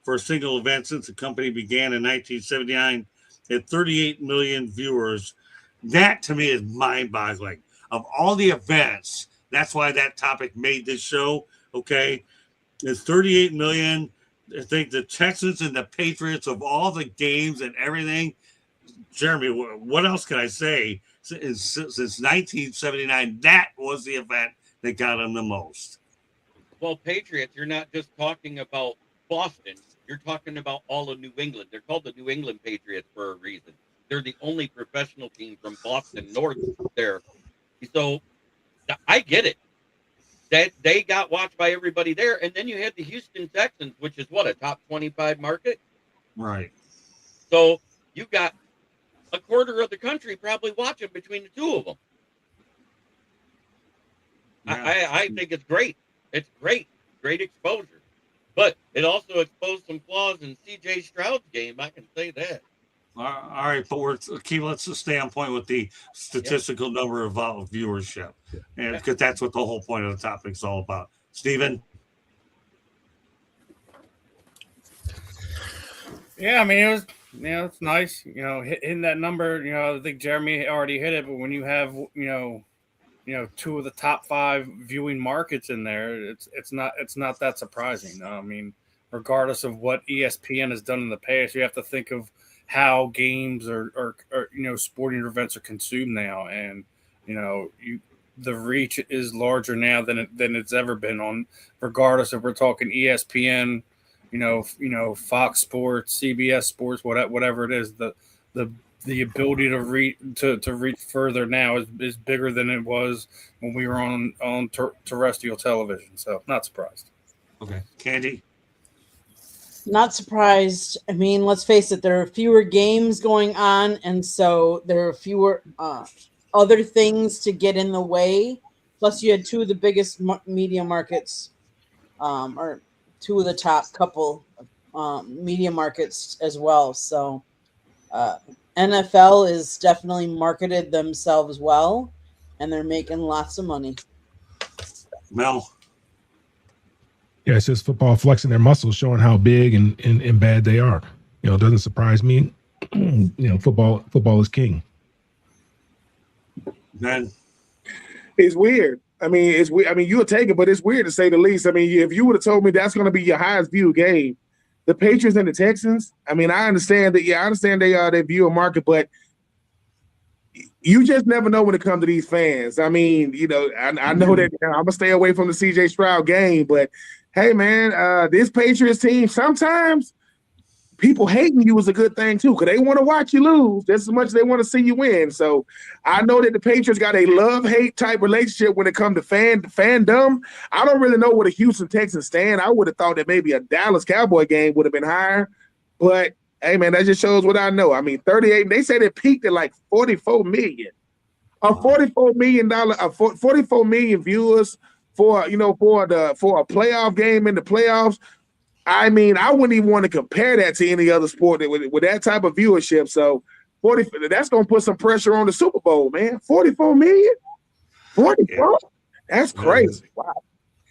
for a single event since the company began in 1979 at 38 million viewers. That to me is mind-boggling. Of all the events, that's why that topic made this show, it's 38 million. I think the Texans and the Patriots, of all the games and everything, Jeremy, what else can I say? Since 1979, that was the event that got them the most. Well, Patriots, you're not just talking about Boston. You're talking about all of New England. They're called the New England Patriots for a reason. They're the only professional team from Boston north there. So I get it. That they got watched by everybody there. And then you had the Houston Texans, which is a top 25 market? Right. So you got a quarter of the country probably watching between the two of them. Yeah. I think it's great. It's great exposure. But it also exposed some flaws in C.J. Stroud's game. I can say that. All right, but let's just stay on point with the statistical number of viewership, and because that's what the whole point of the topic is all about. Steven? Yeah, I mean, it was, it's nice, hitting that number. I think Jeremy already hit it, but when you have, two of the top 5 viewing markets in there, it's not that surprising. I mean, regardless of what ESPN has done in the past, you have to think of how games or sporting events are consumed now, and the reach is larger now than it's ever been on. Regardless if we're talking ESPN, Fox Sports, CBS Sports, whatever it is, the the ability to reach further now is bigger than it was when we were on terrestrial television. So not surprised. Okay, Candy. Not surprised. I mean, let's face it, there are fewer games going on, and so there are fewer other things to get in the way. Plus, you had two of the biggest media markets, or two of the top couple media markets as well. So, NFL is definitely marketed themselves well, and they're making lots of money. Mel. Yeah, it's just football flexing their muscles, showing how big and bad they are. It doesn't surprise me. Football is king. Ben. It's weird. I mean, it's weird. I mean, you'll take it, but it's weird to say the least. I mean, if you would have told me that's going to be your highest viewed game, the Patriots and the Texans. I mean, I understand that. Yeah, I understand they view a market, but you just never know when it comes to these fans. I mean, I know that I'm gonna stay away from the CJ Stroud game, but hey, man, this Patriots team, sometimes people hating you is a good thing too, because they want to watch you lose just as much as they want to see you win. So I know that the Patriots got a love-hate type relationship when it comes to fandom. I don't really know what a Houston Texans stand. I would have thought that maybe a Dallas Cowboy game would have been higher, but hey, man, that just shows what I know. I mean, 38, they say they peaked at like 44 million. $44 million viewers for a playoff game in the playoffs. I mean, I wouldn't even want to compare that to any other sport with that type of viewership. So that's going to put some pressure on the Super Bowl, man. 44 million? 44? Yeah. That's crazy. Wow.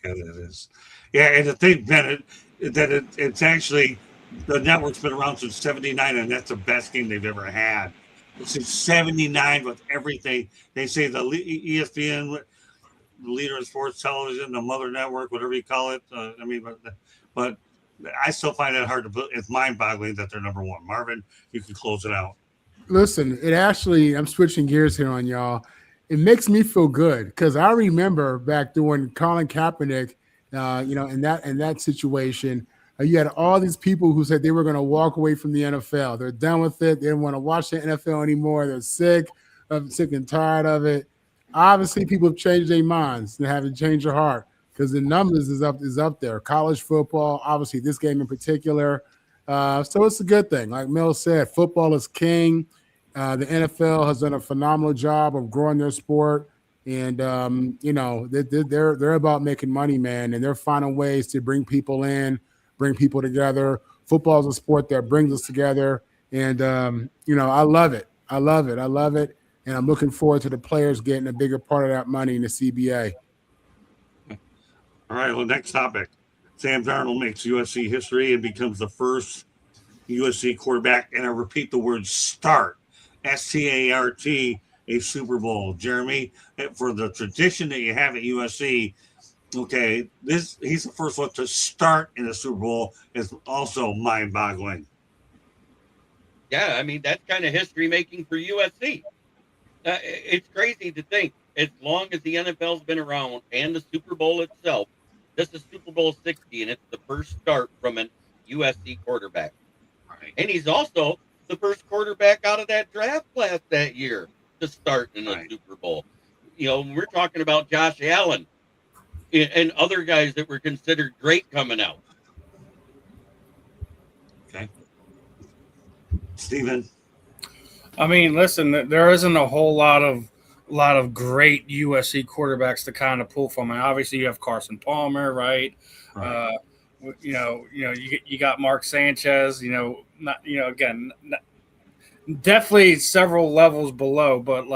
Yeah, that is. Yeah, and the thing, Ben, it's actually – the network's been around since 79, and that's the best game they've ever had. Since 79 with everything. They say the ESPN, the leader in sports television, the mother network, whatever you call it. But I still find it hard to believe. It's mind-boggling that they're number one. Marvin, you can close it out. Listen, I'm switching gears here on y'all. It makes me feel good because I remember back during Colin Kaepernick, in that situation, you had all these people who said they were going to walk away from the NFL. They're done with it. They didn't want to watch the NFL anymore. They're sick and tired of it. Obviously, people have changed their minds and haven't changed their heart because the numbers is up there. College football, obviously this game in particular. So it's a good thing. Like Mel said, football is king. The NFL has done a phenomenal job of growing their sport. And, they're about making money, man. And they're finding ways to bring people in, bring people together. Football is a sport that brings us together. And, I love it. I love it. And I'm looking forward to the players getting a bigger part of that money in the CBA. All right, well, next topic. Sam Darnold makes USC history and becomes the first USC quarterback, and I repeat the word start, START, a Super Bowl. Jeremy, for the tradition that you have at USC, okay, he's the first one to start in the Super Bowl is also mind-boggling. Yeah, I mean, that's kind of history making for USC. It's crazy to think, as long as the NFL's been around and the Super Bowl itself, this is Super Bowl 60, and it's the first start from an USC quarterback. Right. And he's also the first quarterback out of that draft class that year to start in the Super Bowl. We're talking about Josh Allen and other guys that were considered great coming out. Okay. Steven. I mean, listen, there isn't a whole lot of great USC quarterbacks to kind of pull from. And obviously, you have Carson Palmer, right? You got Mark Sanchez. Definitely several levels below, but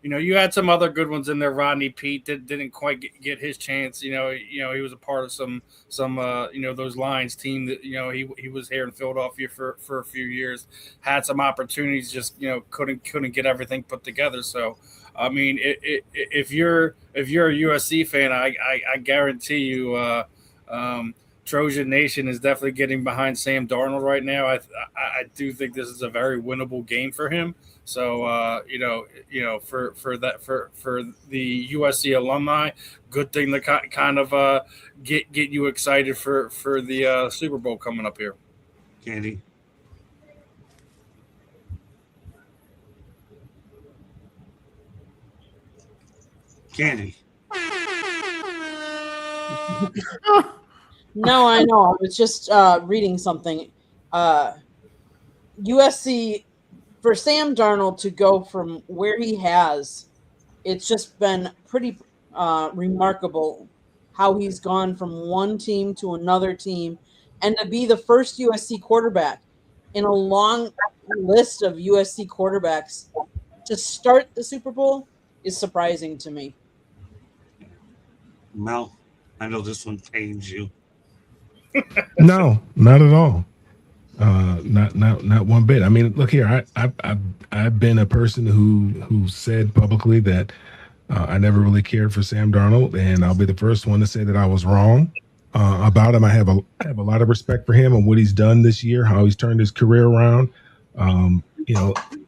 you had some other good ones in there. Rodney Peete didn't quite get his chance. He was a part of some those Lions team that he was here in Philadelphia for a few years, had some opportunities, just couldn't get everything put together. So I mean, if you're a USC fan, I guarantee you, Trojan Nation is definitely getting behind Sam Darnold right now. I do think this is a very winnable game for him. So for the USC alumni, good thing to kind of get you excited for the Super Bowl coming up here. Candy. Candy. No, I know. I was just reading something. USC, for Sam Darnold to go from where he has, it's just been pretty remarkable how he's gone from one team to another team, and to be the first USC quarterback in a long list of USC quarterbacks to start the Super Bowl is surprising to me. Mel, I know this one pains you. No, not at all. Not one bit. I mean, look here. I've been a person who said publicly that I never really cared for Sam Darnold, and I'll be the first one to say that I was wrong about him. I have a lot of respect for him and what he's done this year, how he's turned his career around.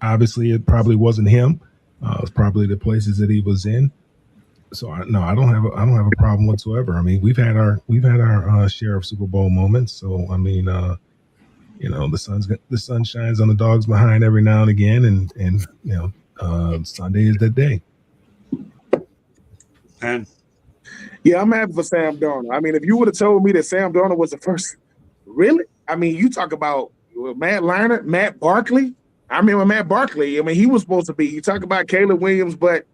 Obviously, it probably wasn't him. It was probably the places that he was in. So I don't have a problem whatsoever. I mean, we've had our share of Super Bowl moments. So I mean, the sun shines on the dog's behind every now and again, and Sunday is that day. And Yeah, I'm happy for Sam Darnold. I mean, if you would have told me that Sam Darnold was the first, really? I mean, you talk about Matt Leinart, Matt Barkley. I remember Matt Barkley. I mean, he was supposed to be. You talk about Caleb Williams, but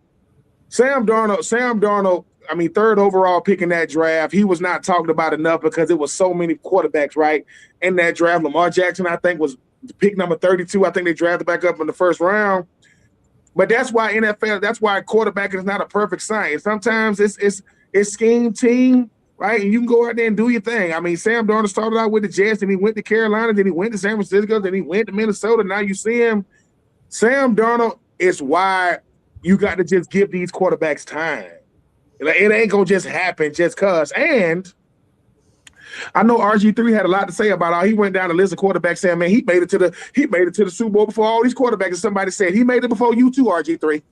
Sam Darnold, I mean, third overall pick in that draft. He was not talked about enough because it was so many quarterbacks, right, in that draft. Lamar Jackson, I think, was pick number 32. I think they drafted back up in the first round. But that's why quarterbacking is not a perfect science. Sometimes it's scheme team, right? And you can go out there and do your thing. I mean, Sam Darnold started out with the Jets, and he went to Carolina, then he went to San Francisco, then he went to Minnesota. Now you see him. Sam Darnold is why you got to just give these quarterbacks time. It ain't gonna just happen just cause. And I know RG3 had a lot to say about how he went down the list of quarterbacks saying, man, he made it to the Super Bowl before all these quarterbacks. And somebody said he made it before you too, RG3.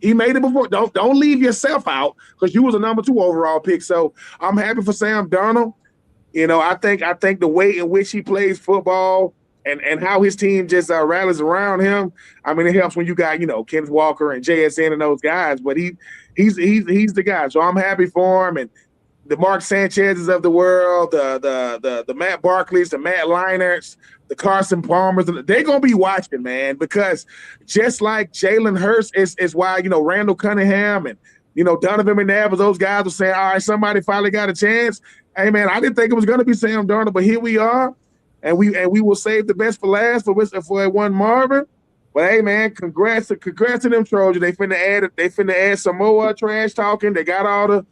He made it before. Don't leave yourself out because you was a number 2 overall pick. So I'm happy for Sam Darnold. I think the way in which he plays football and how his team just rallies around him. I mean, it helps when you got Kenneth Walker and JSN and those guys. But he's the guy. So I'm happy for him. And the Mark Sanchez's of the world, the Matt Barkleys, the Matt Leinarts, the Carson Palmers, they're gonna be watching, man, because just like Jalen Hurts is why Randall Cunningham and Donovan McNabb, those guys were saying, all right, somebody finally got a chance. Hey man, I didn't think it was gonna be Sam Darnold, but here we are, and we will save the best for last for one Marvin. But hey man, congrats to them Trojans. They finna add some more trash talking. They got all the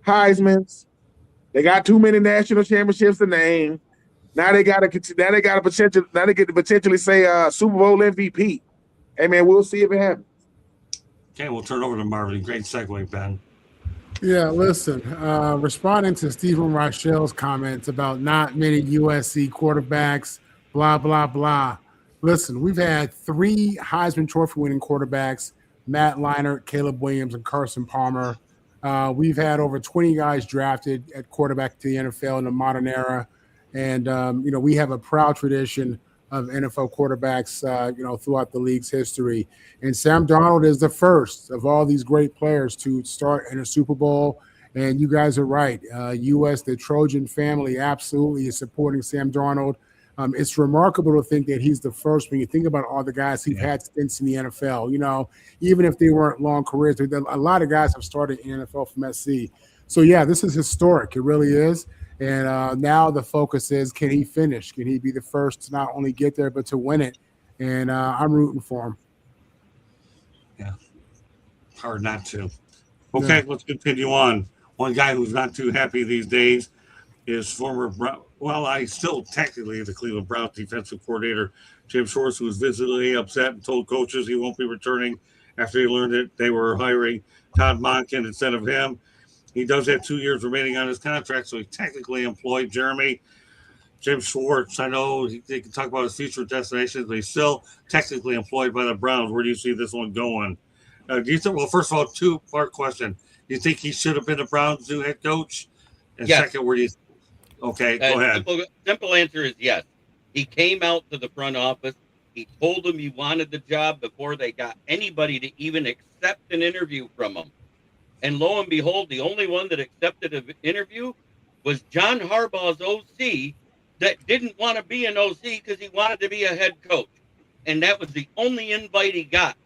Heismans. They got too many national championships to name. Now they got to potentially say Super Bowl MVP. Hey man, we'll see if it happens. okay, we'll turn over to Marvin. Great segue, Ben. Yeah, listen, responding to Stephen Rochelle's comments about not many USC quarterbacks, blah, blah, blah. Listen, we've had 3 Heisman Trophy winning quarterbacks, Matt Leinart, Caleb Williams, and Carson Palmer. We've had over 20 guys drafted at quarterback to the NFL in the modern era. And, we have a proud tradition of NFL quarterbacks, throughout the league's history. And Sam Darnold is the first of all these great players to start in a Super Bowl. And you guys are right. the Trojan family absolutely is supporting Sam Darnold. It's remarkable to think that he's the first when you think about all the guys who've had stints in the NFL, even if they weren't long careers. A lot of guys have started in the NFL from SC. So, yeah, this is historic. It really is. And now the focus is, can he finish? Can he be the first to not only get there, but to win it? And I'm rooting for him. Yeah. Hard not to. Okay, Let's continue on. One guy who's not too happy these days is former I still technically the Cleveland Browns defensive coordinator, Jim Schwartz, who was visibly upset and told coaches he won't be returning after he learned that they were hiring Todd Monken instead of him. He does have 2 years remaining on his contract, so he technically employed Jim Schwartz. I know they can talk about his future destinations, but he's still technically employed by the Browns. Where do you see this one going? Do you think? Well, first of all, 2-part question. Do you think he should have been the Browns' new head coach? And second, where do you? Okay, go ahead. Simple answer is yes. He came out to the front office. He told them he wanted the job before they got anybody to even accept an interview from him. And lo and behold, the only one that accepted an interview was John Harbaugh's OC that didn't want to be an OC because he wanted to be a head coach. And that was the only invite he got.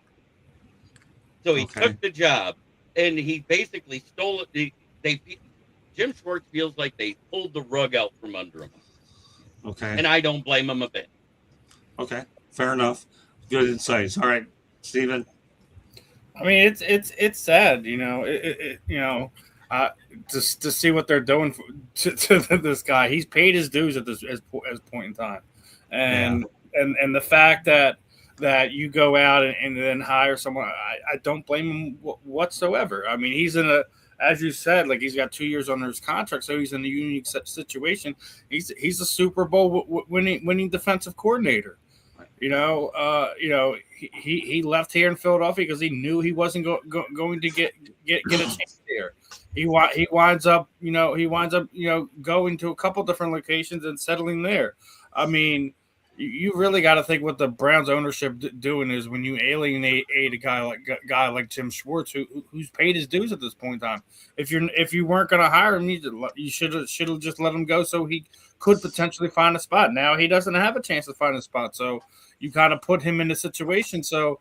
So he took the job, and he basically stole it. Jim Schwartz feels like they pulled the rug out from under him. Okay. And I don't blame him a bit. Okay. Fair enough. Good insights. All right, Steven. I mean, it's sad, just to see what they're doing to this guy. He's paid his dues at this as point in time, and the fact that you go out and then hire someone, I don't blame him whatsoever. I mean, he's in as you said, like, he's got 2 years under his contract, so he's in a unique situation. He's a Super Bowl winning defensive coordinator. He left here in Philadelphia because he knew he wasn't going to get a chance there. He winds up going to a couple different locations and settling there. I mean, you really got to think what the Browns ownership doing is when you alienate a guy like Jim Schwartz, who's paid his dues at this point in time. If you weren't going to hire him, you should have just let him go so he could potentially find a spot. Now he doesn't have a chance to find a spot, so you kind of put him in a situation. So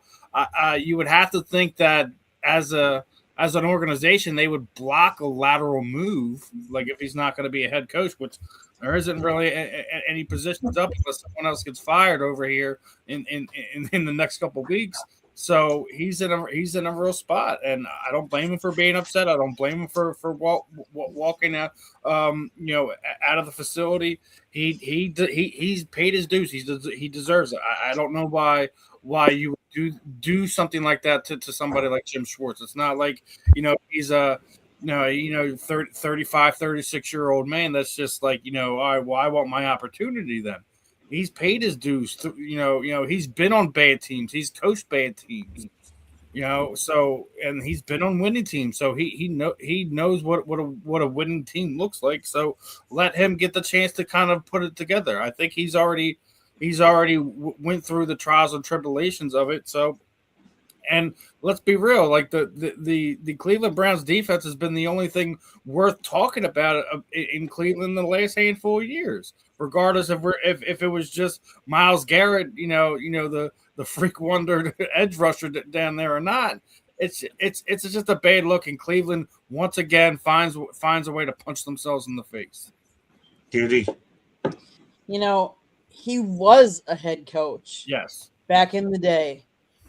you would have to think that as an organization, they would block a lateral move, like if he's not going to be a head coach, which there isn't really any positions up unless someone else gets fired over here in the next couple of weeks. So he's in a real spot, and I don't blame him for being upset. I don't blame him for walking out, out of the facility. He's paid his dues. He deserves it. I don't know why you would do something like that to somebody like Jim Schwartz. It's not like he's a 35, 36-year-old man that's just like, all right, well, I want my opportunity then. He's paid his dues. He's been on bad teams. He's coached bad teams. So, and he's been on winning teams. So he knows what a winning team looks like. So let him get the chance to kind of put it together. I think he's already went through the trials and tribulations of it. So, and let's be real, like the Cleveland Browns defense has been the only thing worth talking about in Cleveland the last handful of years, regardless of if it was just Myles Garrett, the freak wonder edge rusher down there or not. It's just a bad look, and Cleveland once again finds a way to punch themselves in the face. Judy. He was a head coach. Yes. Back in the day.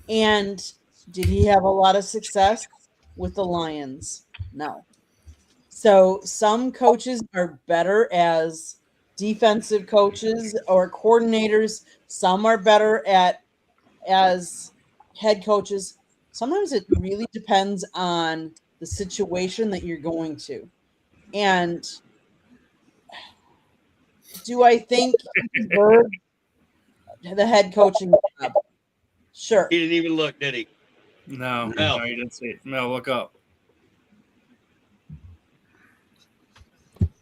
And did he have a lot of success with the Lions? No. So some coaches are better as defensive coaches or coordinators. Some are better as head coaches. Sometimes it really depends on the situation that you're going to. And do I think he deserved the head coaching job? Sure. He didn't even look, did he? No, he didn't see it. Mel, look up.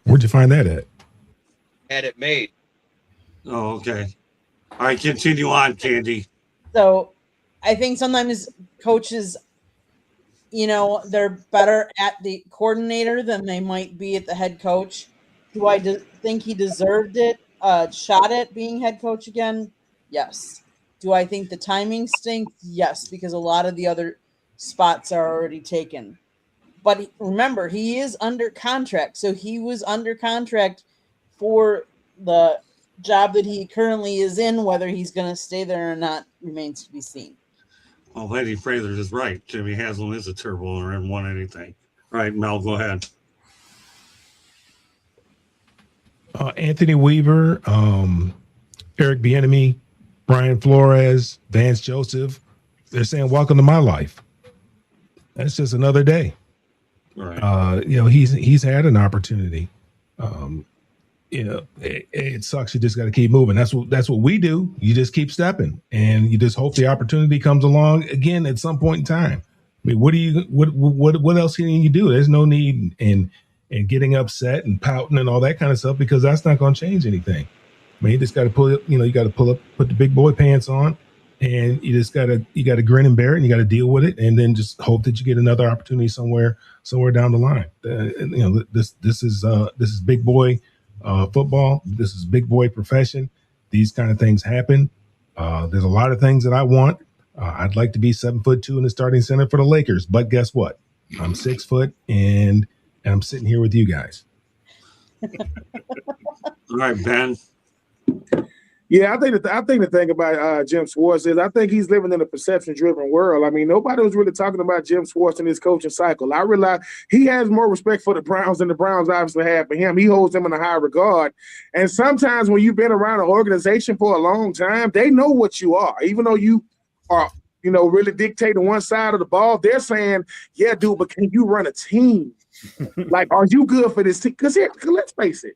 Where'd you find that at? Had it made. Oh, okay. All right, continue on, Candy. So I think sometimes coaches, they're better at the coordinator than they might be at the head coach. Do I think he deserved it? Shot at being head coach again? Yes. Do I think the timing stinks? Yes, because a lot of the other spots are already taken. But remember, he is under contract. So he was under contract for the job that he currently is in. Whether he's going to stay there or not remains to be seen. Well, Eddie Fraser is right. Jimmy Haslam is a terrible owner and won anything. All right, Mel, go ahead. Anthony Weaver, Eric Bieniemy, Brian Flores, Vance Joseph, they're saying, welcome to my life. That's just another day. Right. He's had an opportunity. It sucks. You just got to keep moving. That's what we do. You just keep stepping, and you just hope the opportunity comes along again at some point in time. I mean, what else can you do? There's no need in getting upset and pouting and all that kind of stuff, because that's not going to change anything. I mean, you just got to pull up, put the big boy pants on and you gotta grin and bear it, and you gotta deal with it, and then just hope that you get another opportunity somewhere down the line. This is big boy football. This is big boy profession. These kind of things happen. There's a lot of things that I want. I'd like to be 7'2" in the starting center for the Lakers, but guess what? I'm 6 foot, and I'm sitting here with you guys. All right, Ben. Yeah, I think the thing about Jim Schwartz is I think he's living in a perception-driven world. I mean, nobody was really talking about Jim Schwartz in his coaching cycle. I realize he has more respect for the Browns than the Browns obviously have for him. He holds them in a high regard. And sometimes when you've been around an organization for a long time, they know what you are. Even though you are, really dictating one side of the ball, they're saying, yeah, dude, but can you run a team? Like, are you good for this team? Because let's face it.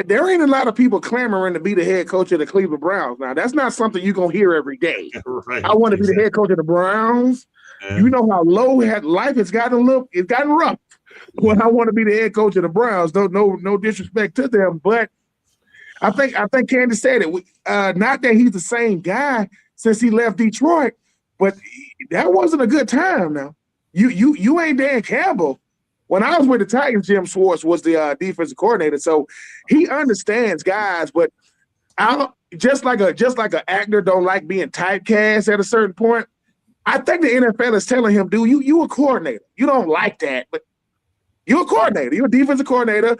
There ain't a lot of people clamoring to be the head coach of the Cleveland Browns. Now, that's not something you're gonna hear every day. Right. I want to be the head coach of the Browns. Yeah. You know how low life has gotten it's gotten rough when I want to be the head coach of the Browns. No disrespect to them, but I think Candy said it. Not that he's the same guy since he left Detroit, but that wasn't a good time. Now, you ain't Dan Campbell. When I was with the Titans, Jim Schwartz was the defensive coordinator, so he understands guys. But just like an actor don't like being typecast at a certain point. I think the NFL is telling him, dude, you a coordinator. You don't like that, but you're a coordinator. You're a defensive coordinator,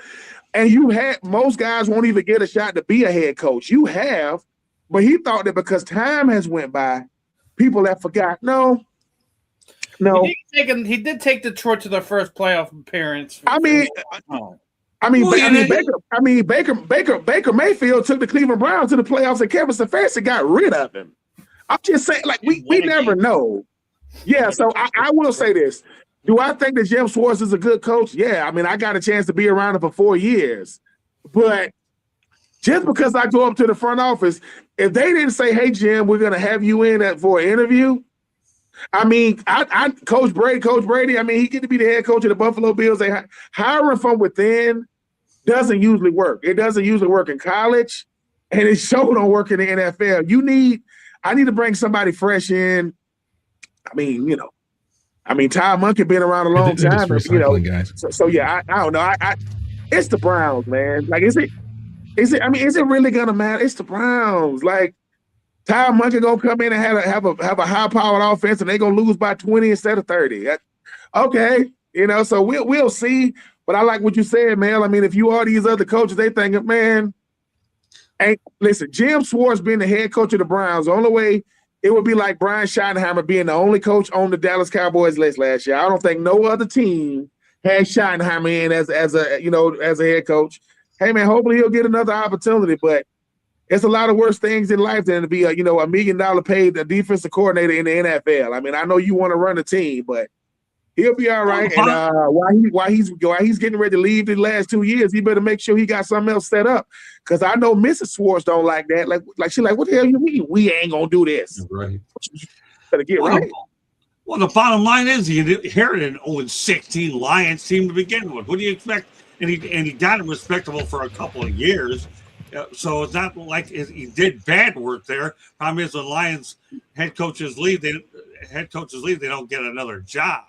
and most guys won't even get a shot to be a head coach. You have, but he thought that because time has went by, people have forgot. No. He did take Detroit to their first playoff appearance. Baker Mayfield took the Cleveland Browns to the playoffs, and Kevin Stefanski got rid of him. I'm just saying, like, we never know. Yeah, so I will say this. Do I think that Jim Schwartz is a good coach? Yeah, I mean, I got a chance to be around him for 4 years. But just because I go up to the front office, if they didn't say, hey, Jim, we're going to have you in for an interview, I mean, Coach Brady, I mean, he get to be the head coach of the Buffalo Bills. Hiring from within doesn't usually work. It doesn't usually work in college, and it sure don't work in the NFL. I need to bring somebody fresh in. I mean, Ty Monkey been around a long time. Guys. So yeah, I don't know. It's the Browns, man. Like, is it? I mean, is it really gonna matter? It's the Browns. Like, Ty Monkey gonna come in and have a high-powered offense, and they gonna lose by 20 instead of 30. Okay, so we'll see. But I like what you said, man. I mean, if you are these other coaches, they thinking, man, listen, Jim Schwartz being the head coach of the Browns, the only way it would be like Brian Schottenheimer being the only coach on the Dallas Cowboys list last year. I don't think no other team had Schottenheimer in as a head coach. Hey, man, hopefully he'll get another opportunity, but it's a lot of worse things in life than to be $1 million paid a defensive coordinator in the NFL. I mean, I know you want to run a team, but he'll be all right. And while he's getting ready to leave the last 2 years, he better make sure he got something else set up. Because I know Mrs. Schwartz don't like that. Like she's like, what the hell you mean? We ain't gonna do this. Right. Better get right. Well, the bottom line is he inherited an 0-16 Lions team to begin with. What do you expect? And he got it respectable for a couple of years. So it's not like he did bad work there. Problem is, the Lions head coaches leave. They don't get another job,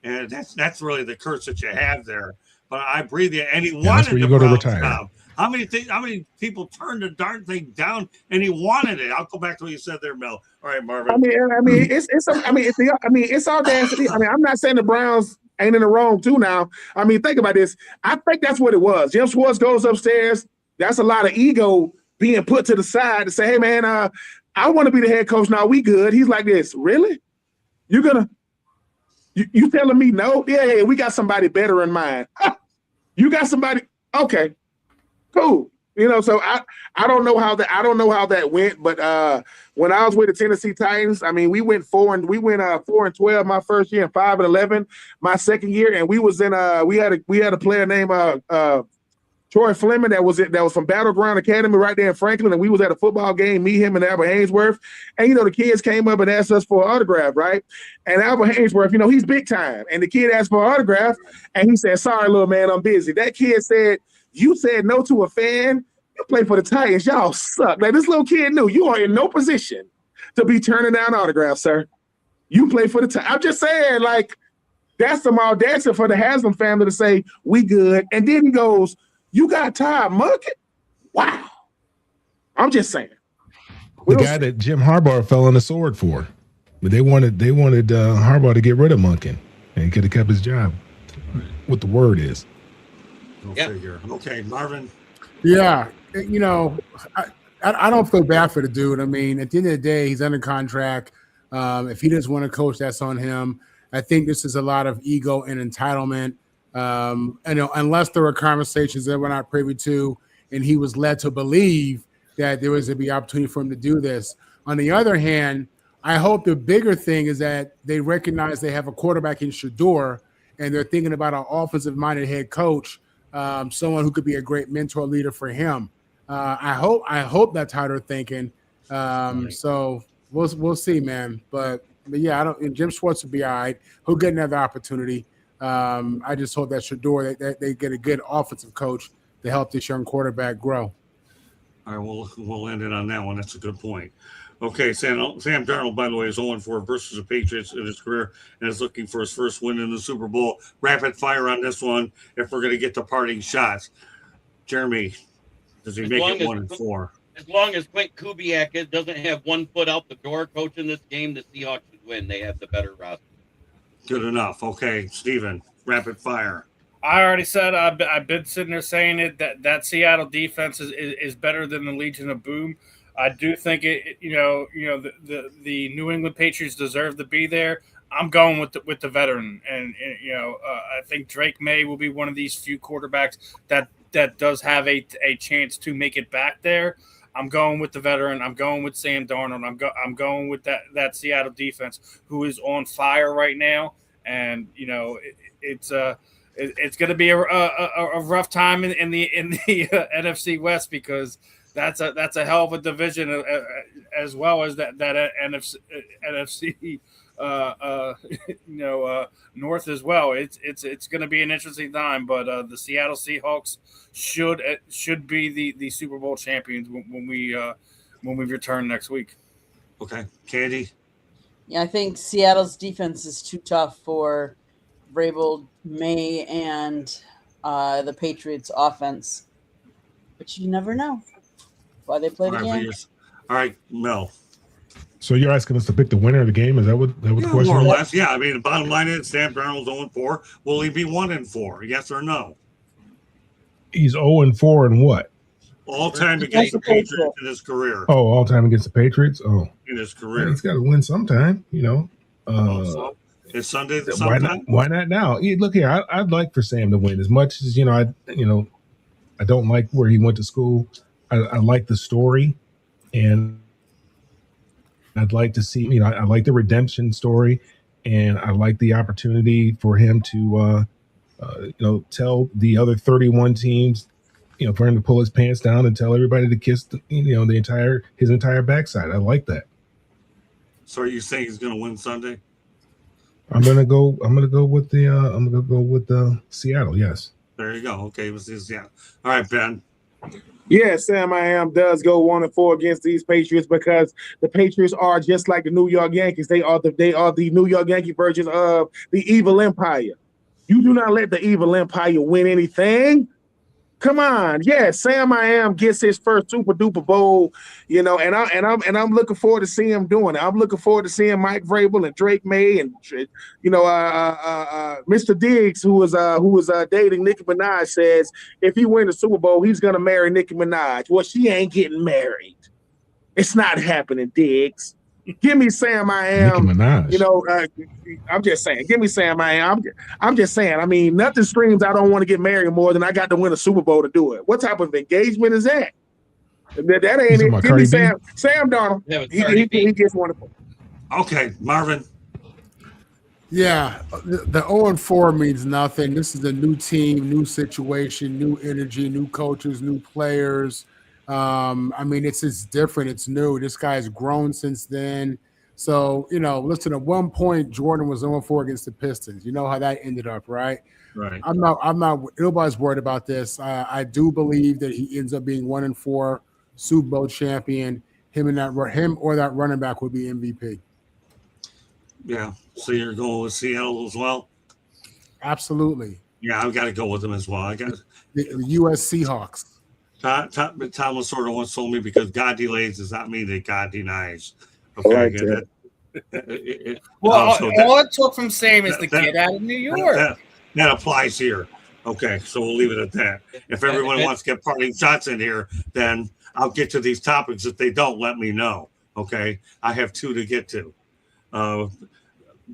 and that's really the curse that you have there. But I breathe you, and he wanted to go to retire. Job. How many people turned the darn thing down, and he wanted it? I'll go back to what you said there, Mel. All right, Marvin. It's audacity. I mean, I'm not saying the Browns ain't in the wrong too. Now, I mean, think about this. I think that's what it was. Jim Schwartz goes upstairs. That's a lot of ego being put to the side to say, hey, man, I want to be the head coach now. We good. He's like this. Really? You telling me no? Yeah, we got somebody better in mind. You got somebody? Okay, cool. So I don't know how that went, but when I was with the Tennessee Titans, I mean, we went 4-12 my first year and 5-11 my second year, and we was in we had a player named Troy Fleming that was from Battleground Academy right there in Franklin, and we was at a football game, me, him, and Albert Haynesworth. And, the kids came up and asked us for an autograph, right? And Albert Haynesworth, he's big time. And the kid asked for an autograph, and he said, sorry, little man, I'm busy. That kid said, you said no to a fan? You play for the Titans. Y'all suck. Like, this little kid knew you are in no position to be turning down autographs, sir. You play for the team. I'm just saying, like, that's some audacity for the Haslam family to say, we good. And then he goes, you got Todd Monken? Wow. I'm just saying. The guy that Jim Harbaugh fell on the sword for. But they wanted Harbaugh to get rid of Monken. And he could have kept his job. What the word is. Go figure. Okay, Marvin. Yeah. You know, I don't feel bad for the dude. I mean, at the end of the day, he's under contract. If he doesn't want to coach, that's on him. I think this is a lot of ego and entitlement. You know, unless there were conversations that we're not privy to, and he was led to believe that there was going to be opportunity for him to do this. On the other hand, I hope the bigger thing is that they recognize they have a quarterback in Shador, and they're thinking about an offensive-minded head coach, someone who could be a great mentor leader for him. I hope that's how they're thinking. So we'll see, man. But yeah, I don't. And Jim Schwartz will be all right. He'll get another opportunity. I just hope that Shador that they get a good offensive coach to help this young quarterback grow. All right, we'll end it on that one. That's a good point. Okay, Sam Darnold, by the way, is 0-4 versus the Patriots in his career and is looking for his first win in the Super Bowl. Rapid fire on this one if we're going to get the parting shots. Jeremy, does he make it 1-4? As long as Clint Kubiak doesn't have 1 foot out the door coaching this game, the Seahawks should win. They have the better roster. Good enough. Okay, Steven, rapid fire. I already said I've been sitting there saying it that Seattle defense is better than the Legion of Boom. I do think the New England Patriots deserve to be there. I'm going with the veteran, and I think Drake May will be one of these few quarterbacks that does have a chance to make it back there. I'm going with the veteran. I'm going with Sam Darnold. I'm going with that Seattle defense who is on fire right now, and it's going to be a rough time in the NFC West because that's a hell of a division as well as that NFC North as well. It's going to be an interesting time, but the Seattle Seahawks should be the Super Bowl champions when we return next week. Okay, Candy. Yeah, I think Seattle's defense is too tough for Vrabel, May, and the Patriots' offense. But you never know. That's why they play the game. All right, Mel. So you're asking us to pick the winner of the game? Is that what the question more or is? less. Yeah, I mean, the bottom line is Sam Darnold's 0-4. Will he be 1-4? Yes or no? He's 0-4 in what? All time against the Patriots in his career. Oh, all time against the Patriots? Oh. In his career. He's got to win sometime, So is Sunday sometime? Why not now? Look here, I'd like for Sam to win as much as, I don't like where he went to school. I like the story, and I'd like to see, I like the redemption story, and I like the opportunity for him to, tell the other 31 teams, for him to pull his pants down and tell everybody to kiss, his entire backside. I like that. So are you saying he's going to win Sunday? I'm gonna go with the Seattle. Yes. There you go. Okay, yeah. All right, Ben. Yeah, Sam does go 1-4 against these Patriots because the Patriots are just like the New York Yankees. They are the New York Yankee version of the evil empire. You do not let the evil empire win anything. Come on, yeah. Sam gets his first Super Duper Bowl, and I'm looking forward to seeing him doing it. I'm looking forward to seeing Mike Vrabel and Drake May and Mr. Diggs, who was dating Nicki Minaj, says if he wins the Super Bowl, he's gonna marry Nicki Minaj. Well, she ain't getting married. It's not happening, Diggs. Give me Sam Nicki Minaj. I'm just saying. Give me Sam I'm just saying. I mean, nothing screams I don't want to get married more than I got to win a Super Bowl to do it. What type of engagement is that? That ain't it. Give me Sam Darnold. Yeah, he gets 1-4. Okay, Marvin. Yeah, the 0-4 means nothing. This is a new team, new situation, new energy, new coaches, new players. It's different. It's new. This guy's grown since then. So, listen, at one point, Jordan was 0-4 against the Pistons. You know how that ended up, right? Right. I'm not, nobody's worried about this. I do believe that he ends up being 1-4 Super Bowl champion. him or that running back would be MVP. Yeah. So you're going with Seattle as well? Absolutely. Yeah, I've got to go with them as well. I got The U.S. Seahawks. Tom was sort of once told me because God delays does not mean that God denies. I like Okay. that. Well, so all it took from Sam is to get out of New York. That applies here. Okay, so we'll leave it at that. If everyone wants to get parting shots in here, then I'll get to these topics. If they don't, let me know. Okay, I have 2 to get to.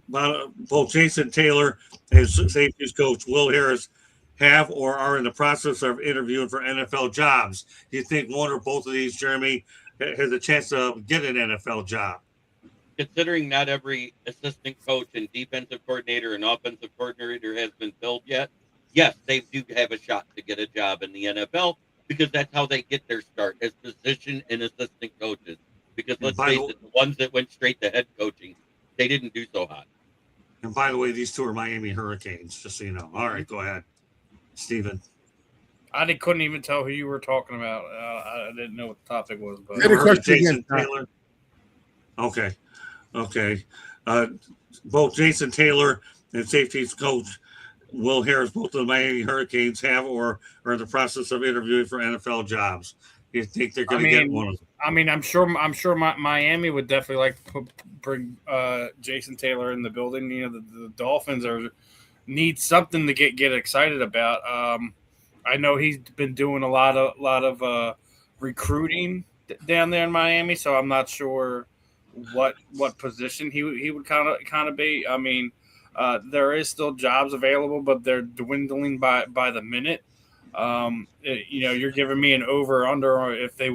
Both Jason Taylor and safeties coach Will Harris have or are in the process of interviewing for NFL jobs. Do you think one or both of these, Jeremy, has a chance to get an NFL job? Considering not every assistant coach and defensive coordinator and offensive coordinator has been filled yet, yes, they do have a shot to get a job in the NFL because that's how they get their start as position and assistant coaches. Because let's face it, the ones that went straight to head coaching, they didn't do so hot. And by the way, these 2 are Miami Hurricanes, just so you know. All right, go ahead, Steven. I couldn't even tell who you were talking about. I didn't know what the topic was. But Get a question Jason again, Taylor. Okay. Both Jason Taylor and safeties coach Will Harris, both of the Miami Hurricanes, have or are in the process of interviewing for NFL jobs. Do you think they're going to get one of them? I mean, I'm sure Miami would definitely like to bring Jason Taylor in the building. You know, the Dolphins need something to get excited about. I know he's been doing a lot of recruiting down there in Miami, so I'm not sure what position he would kind of be. I mean, there is still jobs available, but they're dwindling by the minute. You're giving me an over under if they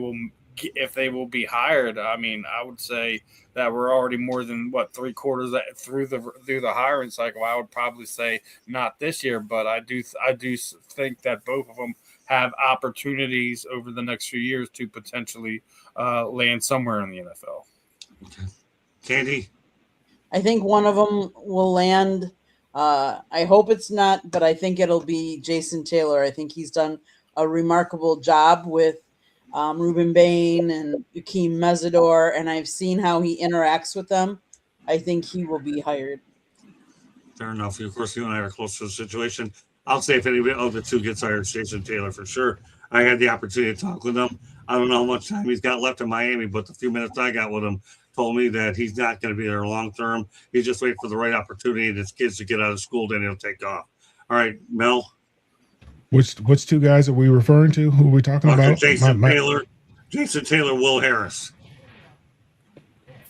will be hired. I mean, I would say that we're already more than 3/4 through the hiring cycle. I would probably say not this year, but I do think that both of them have opportunities over the next few years to potentially land somewhere in the NFL. Okay. Candy? I think one of them will land. I hope it's not, but I think it'll be Jason Taylor. I think he's done a remarkable job with Ruben Bain and Akeem Mesidor, and I've seen how he interacts with them. I think he will be hired. Fair enough. Of course, you and I are close to the situation. I'll say if any of the 2 gets hired, Jason Taylor for sure. I had the opportunity to talk with him. I don't know how much time he's got left in Miami, but the few minutes I got with him told me that he's not going to be there long term. He's just waiting for the right opportunity and his kids to get out of school, then he'll take off. All right, Mel. Which 2 guys are we referring to? Who are we talking about? Jason Taylor, Will Harris.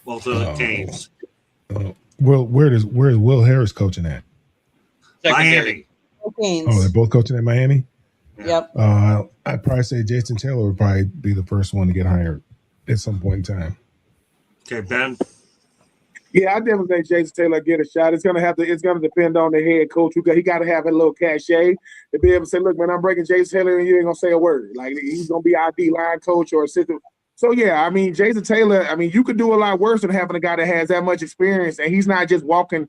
Both of the Canes. Where is Will Harris coaching at? Miami. Oh, they're both coaching at Miami? Yep. I'd probably say Jason Taylor would probably be the first one to get hired at some point in time. Okay, Ben. Yeah, I definitely think Jason Taylor get a shot. It's gonna depend on the head coach. He got to have a little cachet to be able to say, "Look, man, I'm breaking Jason Taylor, and you ain't gonna say a word." Like he's gonna be our D line coach or assistant. So yeah, I mean, Jason Taylor. I mean, you could do a lot worse than having a guy that has that much experience, and he's not just walking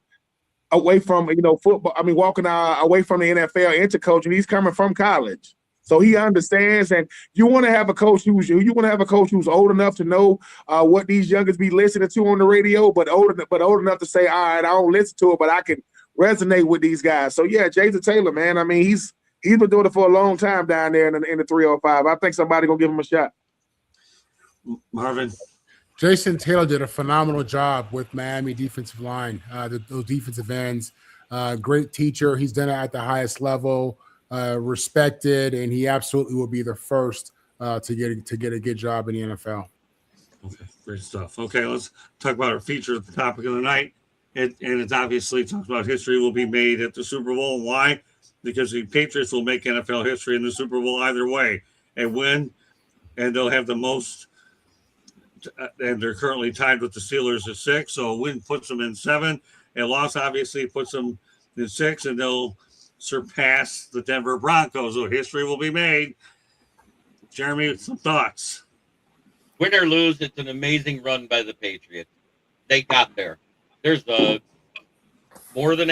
away from football. I mean, walking away from the NFL into coaching. He's coming from college. So he understands, and you want to have a coach who's old enough to know what these youngers be listening to on the radio, but old enough to say, all right, I don't listen to it, but I can resonate with these guys. So yeah, Jason Taylor, man. I mean, he's been doing it for a long time down there in the 305. I think somebody gonna give him a shot. Marvin. Jason Taylor did a phenomenal job with Miami defensive line, those defensive ends. Great teacher. He's done it at the highest level. Respected, and he absolutely will be the first to get a good job in the NFL. Okay, great stuff. Okay, let's talk about our feature at the topic of the night. And it's obviously talks about history will be made at the Super Bowl. Why? Because the Patriots will make NFL history in the Super Bowl either way and win, and they'll have the most. And they're currently tied with the Steelers at 6. So a win puts them in 7. A loss obviously puts them in 6, and they'll surpass the Denver Broncos. So history will be made. Jeremy, some thoughts? Win or lose, it's an amazing run by the Patriots. They got there. There's more than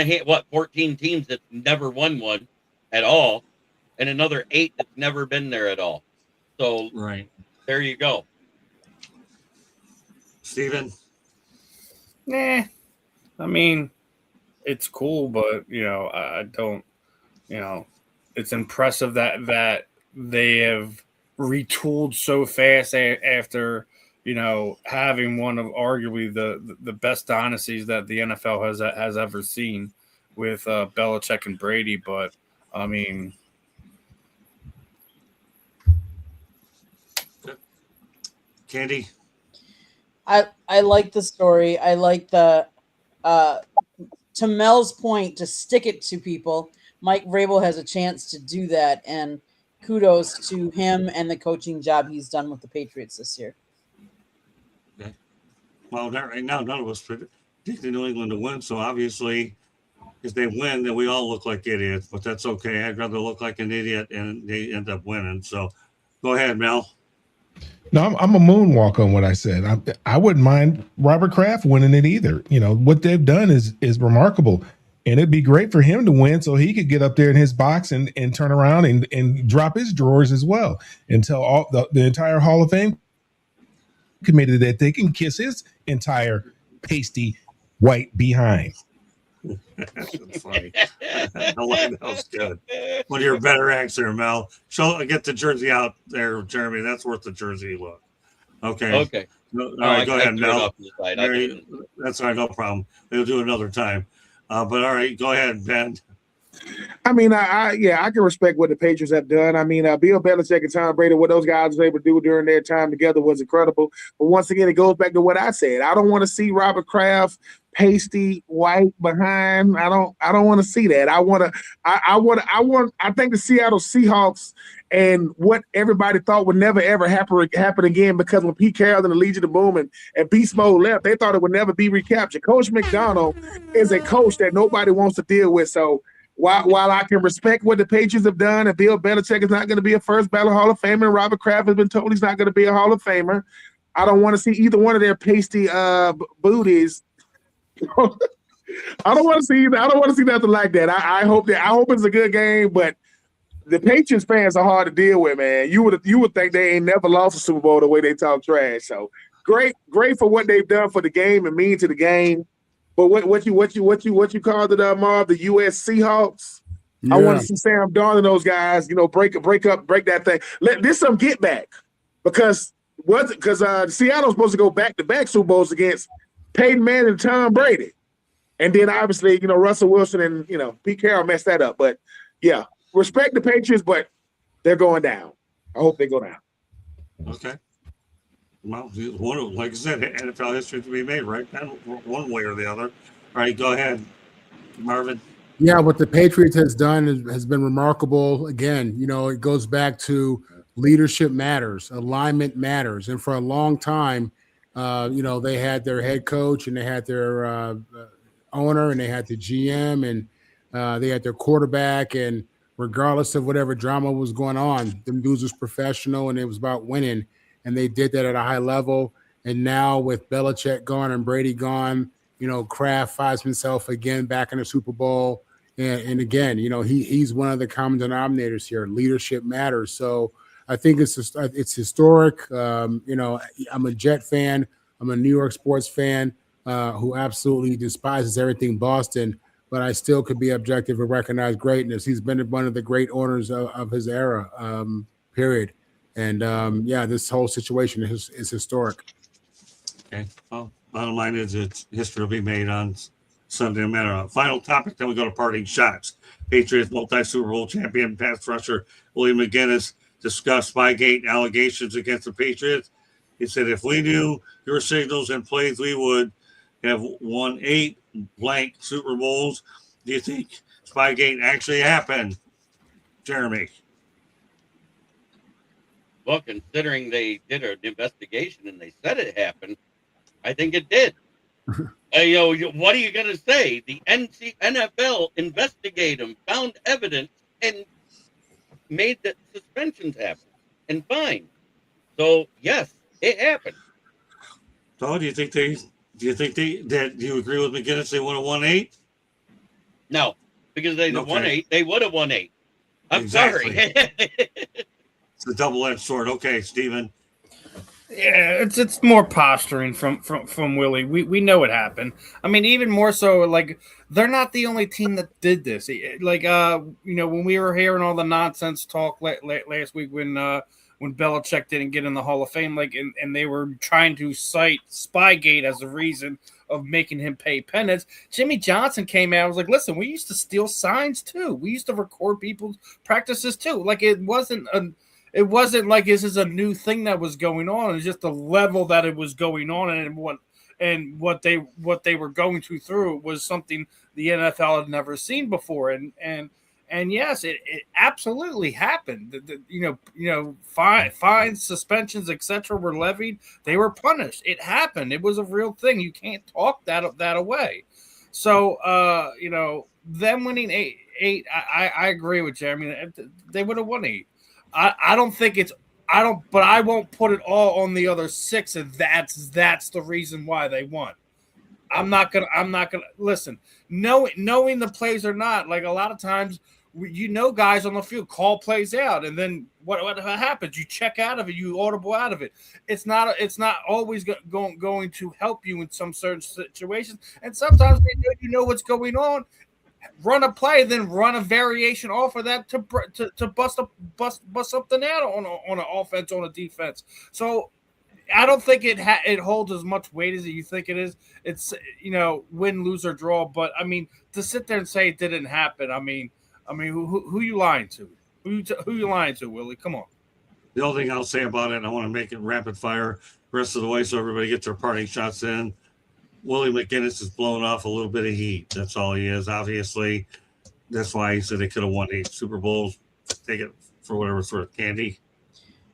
14 teams that's never won one at all, and another 8 that's never been there at all. So right there you go. Steven? Nah, I mean, it's cool, but I don't. It's impressive that they have retooled so fast after having one of arguably the best dynasties that the NFL has ever seen with Belichick and Brady. But I mean, Candy? I like the story. I like the to Mel's point, to stick it to people. Mike Vrabel has a chance to do that, and kudos to him and the coaching job he's done with the Patriots this year. Okay. Well, right now, none of us predicted New England to win, so obviously, if they win, then we all look like idiots, but that's okay. I'd rather look like an idiot and they end up winning. So go ahead, Mel. No, I'm a moonwalk on what I said. I wouldn't mind Robert Kraft winning it either. What they've done is remarkable, and it'd be great for him to win so he could get up there in his box and turn around and drop his drawers as well and tell all the entire Hall of Fame committee that they can kiss his entire pasty white behind. That's funny. I like that. Was good. One of your better acts there, Mel. Get the jersey out there, Jeremy. That's worth the jersey look. Okay. Okay. All right, go ahead, Mel. That's all right, no problem. We'll do it another time. But all right, go ahead, Ben. I mean, I can respect what the Patriots have done. I mean, Bill Belichick and Tom Brady, what those guys were able to do during their time together was incredible. But once again, it goes back to what I said. I don't want to see Robert Kraft pasty white behind. I don't want to see that. I think the Seattle Seahawks and what everybody thought would never ever happen again, because when Pete Carroll and the Legion of Boom and Beast Mode left, they thought it would never be recaptured. Coach McDonald is a coach that nobody wants to deal with. So while I can respect what the Patriots have done, and Bill Belichick is not going to be a first ballot Hall of Famer, and Robert Kraft has been told he's not going to be a Hall of Famer, I don't want to see either one of their pasty booties. I don't want to see nothing like that. I hope it's a good game, but the Patriots fans are hard to deal with, man. You would think they ain't never lost a Super Bowl the way they talk trash. So great for what they've done for the game and mean to the game. But what you called it, Marv, the U.S. Seahawks? Yeah. I want to see Sam Darnold and those guys, break that thing. This some get back, because Seattle's supposed to go back-to-back Super Bowls against Peyton Manning and Tom Brady, and then obviously Russell Wilson and Pete Carroll messed that up. But yeah, respect the Patriots, but they're going down. I hope they go down. Okay. Well, like I said, NFL history to be made, right? One way or the other. All right, go ahead, Marvin. Yeah, what the Patriots has done has been remarkable. Again, it goes back to leadership matters, alignment matters, and for a long time, they had their head coach and they had their owner and they had the GM and they had their quarterback, and regardless of whatever drama was going on, them dudes was professional and it was about winning. And they did that at a high level. And now with Belichick gone and Brady gone, Kraft finds himself again back in the Super Bowl. And again, he's one of the common denominators here. Leadership matters. So I think it's historic. I'm a Jet fan. I'm a New York sports fan who absolutely despises everything Boston. But I still could be objective and recognize greatness. He's been one of the great owners of his era, period. And this whole situation is historic. Okay. Well, bottom line is history will be made on Sunday. No matter. Final topic, then we go to parting shots. Patriots multi-Super Bowl champion pass rusher William McGinnis discussed Spygate allegations against the Patriots. He said, if we knew your signals and plays, we would have won 8 blank Super Bowls. Do you think Spygate actually happened, Jeremy? Well, considering they did an investigation and they said it happened, I think it did. What are you going to say? The NFL investigated them, found evidence, and made the suspensions happen and fine. So yes, it happened. So do you agree with McGinnis? They would have won 8? No, because they won 8. They would have won 8. I'm exactly. sorry. It's a double-edged sword. Okay, Steven. Yeah, it's more posturing from Willie. We know it happened. I mean, even more so, like they're not the only team that did this. Like when we were hearing all the nonsense talk last week when Belichick didn't get in the Hall of Fame, like and they were trying to cite Spygate as a reason of making him pay penance. Jimmy Johnson came out and was like, listen, we used to steal signs too. We used to record people's practices too. Like it wasn't like this is a new thing that was going on. It's just the level that it was going on and what they were going through was something the NFL had never seen before. And yes, it absolutely happened. Fines, suspensions, etc. were levied. They were punished. It happened. It was a real thing. You can't talk that away. So them winning eight, I agree with Jeremy. They would have won 8. I don't think but I won't put it all on the other 6, and that's the reason why they won. I'm not gonna listen. Knowing the plays or not, like a lot of times, guys on the field call plays out, and then what happens? You check out of it, you audible out of it. It's not always going to help you in some certain situations, and sometimes you know what's going on. Run a play, then run a variation off of that to bust something out on an offense, on a defense. So I don't think it holds as much weight as you think it is. It's win, lose, or draw. But I mean, to sit there and say it didn't happen. I mean, who you lying to? Who you lying to, Willie? Come on. The only thing I'll say about it, and I want to make it rapid fire the rest of the way so everybody gets their parting shots in. Willie McGinnis is blowing off a little bit of heat. That's all he is. Obviously, that's why he said they could have won 8 Super Bowls. Take it for whatever sort of candy.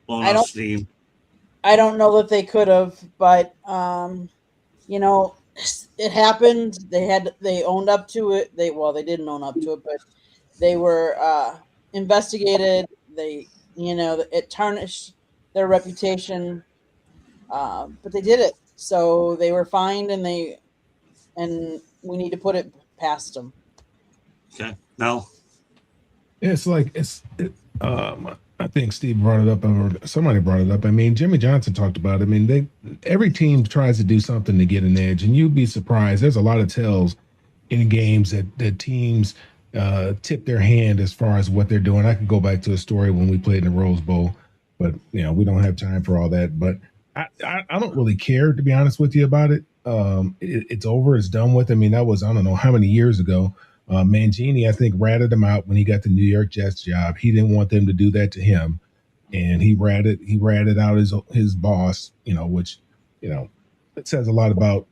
Blowing off steam. I don't know that they could have, but it happened. They owned up to it. They didn't own up to it, but they were investigated. It tarnished their reputation, but they did it. So they were fined, and we need to put it past them. Okay, now I think Steve brought it up, or somebody brought it up. I mean, Jimmy Johnson talked about it. I mean, every team tries to do something to get an edge, and you'd be surprised. There's a lot of tells in games that teams tip their hand as far as what they're doing. I could go back to a story when we played in the Rose Bowl, but we don't have time for all that. But I don't really care, to be honest with you, about it. It's over. It's done with. I mean, that was, I don't know how many years ago. Mangini, I think, ratted him out when he got the New York Jets job. He didn't want them to do that to him, and he ratted out his boss. Which it says a lot about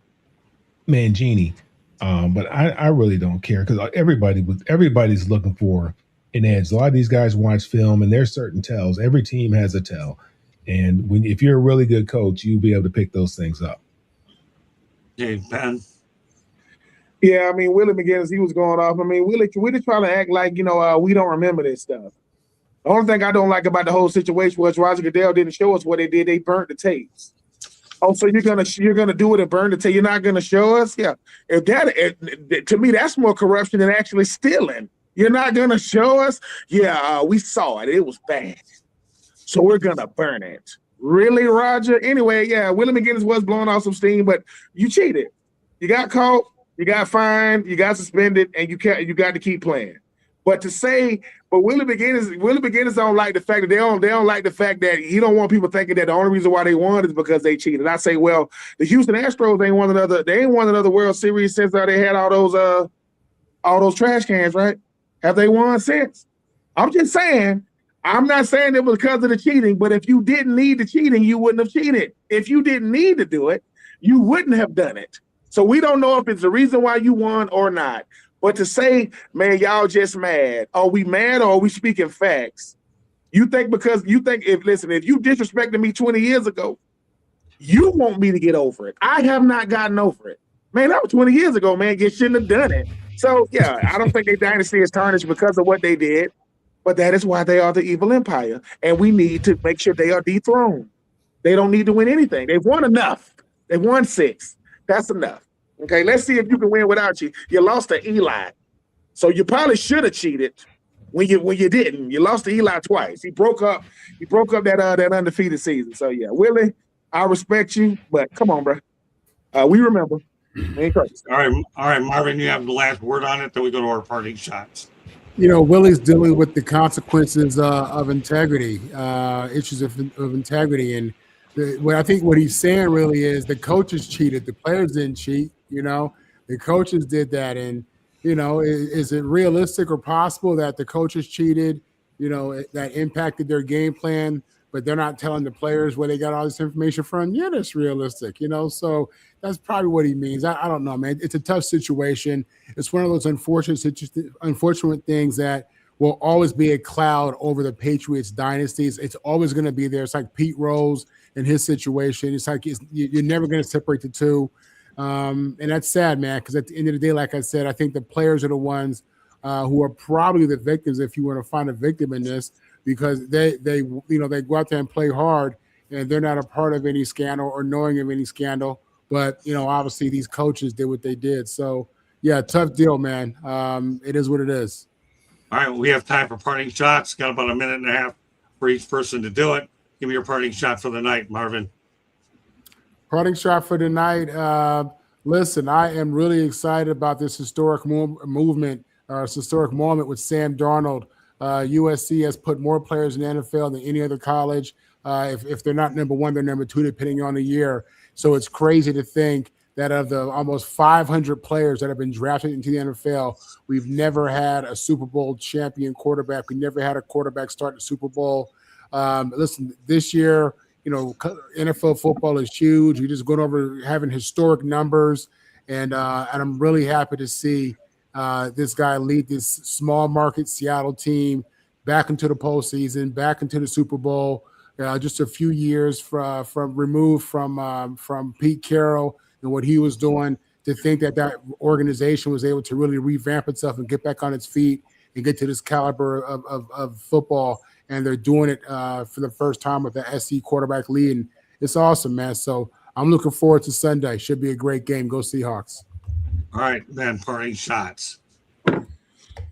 Mangini. But I really don't care, because everybody's looking for an edge. A lot of these guys watch film, and there's certain tells. Every team has a tell. And if you're a really good coach, you'll be able to pick those things up. Hey, Ben. Yeah, I mean, Willie McGinnis, he was going off. I mean, Willie trying to act like, we don't remember this stuff. The only thing I don't like about the whole situation was Roger Goodell didn't show us what they did. They burnt the tapes. Oh, so you're gonna do it and burn the tape? You're not gonna show us? Yeah. To me, that's more corruption than actually stealing. You're not gonna show us? Yeah, we saw it. It was bad. So we're gonna burn it. Really, Roger? Anyway, yeah, Willie McGinnis was blowing off some steam, but you cheated. You got caught, you got fined, you got suspended, and you got to keep playing. But Willie McGinnis don't like the fact that they don't like the fact that he don't want people thinking that the only reason why they won is because they cheated. I say, well, the Houston Astros ain't won another World Series since they had all those trash cans, right? Have they won since? I'm just saying. I'm not saying it was because of the cheating, but if you didn't need the cheating, you wouldn't have cheated. If you didn't need to do it, you wouldn't have done it. So we don't know if it's the reason why you won or not. But to say, man, y'all just mad. Are we mad or are we speaking facts? If you disrespected me 20 years ago, you want me to get over it. I have not gotten over it. Man, that was 20 years ago, man. You shouldn't have done it. So, yeah, I don't think their dynasty is tarnished because of what they did. But that is why they are the evil empire. And we need to make sure they are dethroned. They don't need to win anything. They've won enough. They've won 6. That's enough. Okay, let's see if you can win without you. You lost to Eli. So you probably should have cheated when you didn't. You lost to Eli twice. He broke up that undefeated season. So yeah, Willie, I respect you, but come on, bro. We remember. Ain't crazy. All right, Marvin, you have the last word on it. Then we go to our parting shots. Willie's dealing with the consequences of integrity, issues of integrity, and what I think what he's saying really is the coaches cheated, the players didn't cheat. The coaches did that, and is it realistic or possible that the coaches cheated? That impacted their game plan, but they're not telling the players where they got all this information from. Yeah, that's realistic. So that's probably what he means. I don't know, man. It's a tough situation. It's one of those unfortunate things that will always be a cloud over the Patriots dynasties. It's always going to be there. It's like Pete Rose and his situation. It's like you're never going to separate the two. And that's sad, man, because at the end of the day, like I said, I think the players are the ones who are probably the victims, if you want to find a victim in this, because they go out there and play hard, and they're not a part of any scandal or knowing of any scandal. But obviously these coaches did what they did. So yeah, tough deal, man. It is what it is. All right, we have time for parting shots. Got about a minute and a half for each person to do it. Give me your parting shot for the night, Marvin. Parting shot for the night. Listen, I am really excited about this historic movement, this historic moment with Sam Darnold. USC has put more players in the NFL than any other college. If they're not number one, they're number two, depending on the year. So it's crazy to think that of the almost 500 players that have been drafted into the NFL, we've never had a Super Bowl champion quarterback. We never had a quarterback start the Super Bowl. Listen, this year, NFL football is huge. We're just going over having historic numbers, and I'm really happy to see this guy lead this small market Seattle team back into the postseason, back into the Super Bowl. Just a few years removed from Pete Carroll and what he was doing. To think that organization was able to really revamp itself and get back on its feet and get to this caliber of football, and they're doing it for the first time with the SC quarterback lead, and it's awesome, man. So I'm looking forward to Sunday. Should be a great game. Go Seahawks. All right, then parting shots.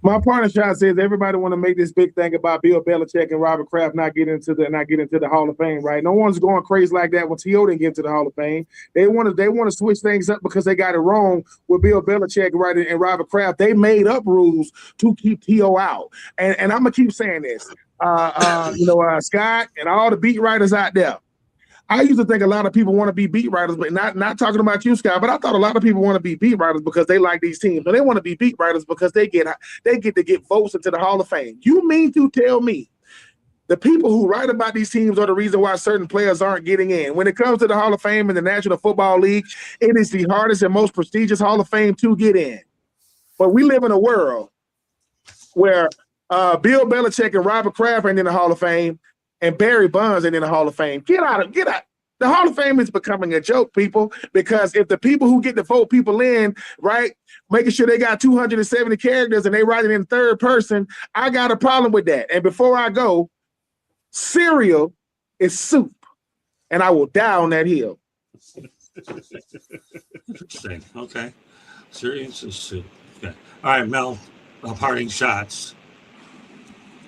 My partner shot says everybody want to make this big thing about Bill Belichick and Robert Kraft not getting into the Hall of Fame, right? No one's going crazy like that when T.O. didn't get into the Hall of Fame. They want to switch things up because they got it wrong with Bill Belichick, right, and Robert Kraft. They made up rules to keep T.O. out, and I'm gonna keep saying this, Scott and all the beat writers out there. I used to think a lot of people want to be beat writers, but not talking about you, Scott, but I thought a lot of people want to be beat writers because they like these teams. But they want to be beat writers because they get to get votes into the Hall of Fame. You mean to tell me the people who write about these teams are the reason why certain players aren't getting in? When it comes to the Hall of Fame and the National Football League, it is the hardest and most prestigious Hall of Fame to get in. But we live in a world where Bill Belichick and Robert Kraft ain't in the Hall of Fame, and Barry Bonds ain't in the Hall of Fame. Get out. The Hall of Fame is becoming a joke, people, because if the people who get to vote people in, right, making sure they got 270 characters and they write it in third person, I got a problem with that. And before I go, cereal is soup, and I will die on that hill. Interesting. Okay. Cereal is soup. Okay. All right, Mel, parting shots.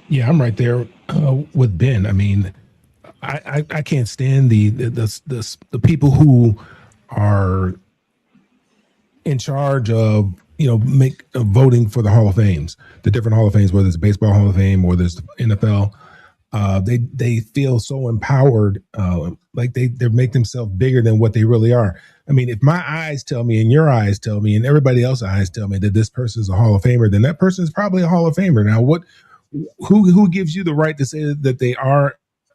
Yeah, I'm right there with Ben. I mean, I can't stand the people who are in charge of voting for the Hall of Fames, the different Hall of Fames, whether it's Baseball Hall of Fame or there's NFL. They feel so empowered, like they make themselves bigger than what they really are. I mean, if my eyes tell me and your eyes tell me and everybody else's eyes tell me that this person is a Hall of Famer, then that person is probably a Hall of Famer. Now, who gives you the right to say that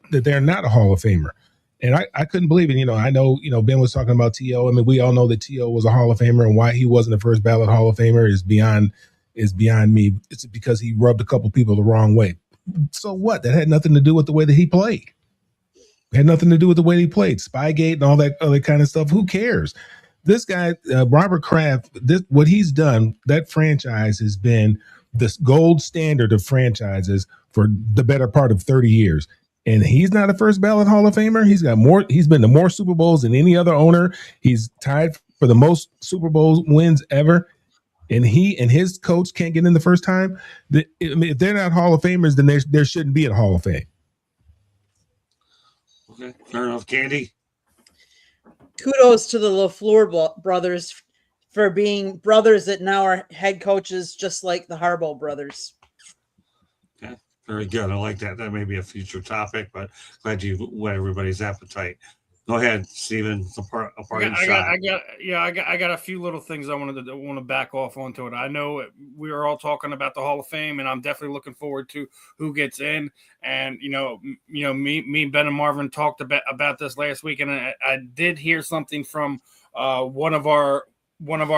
they're not a Hall of Famer? And I couldn't believe it. I know, Ben was talking about T.O. I mean, we all know that T.O. was a Hall of Famer, and why he wasn't a first ballot Hall of Famer is beyond me. It's because he rubbed a couple people the wrong way. So what? That had nothing to do with the way that he played. It had nothing to do with the way he played. Spygate and all that other kind of stuff. Who cares? This guy, Robert Kraft, what he's done, that franchise has been this gold standard of franchises for the better part of 30 years. And he's not a first ballot Hall of Famer. He's been to more Super Bowls than any other owner. He's tied for the most Super Bowl wins ever. And he and his coach can't get in the first time. If they're not Hall of Famers, then there shouldn't be a Hall of Fame. Okay, fair enough. Candy? kudos to the LaFleur brothers for being brothers that now are head coaches, just like the Harbaugh brothers. Okay, very good. I like that. That may be a future topic, but glad you whet everybody's appetite. Go ahead, Steven. It's a parting shot. I got a few little things I want to back off onto it. I know we are all talking about the Hall of Fame, and I'm definitely looking forward to who gets in. And me, Ben, and Marvin talked about this last week, and I did hear something from one of our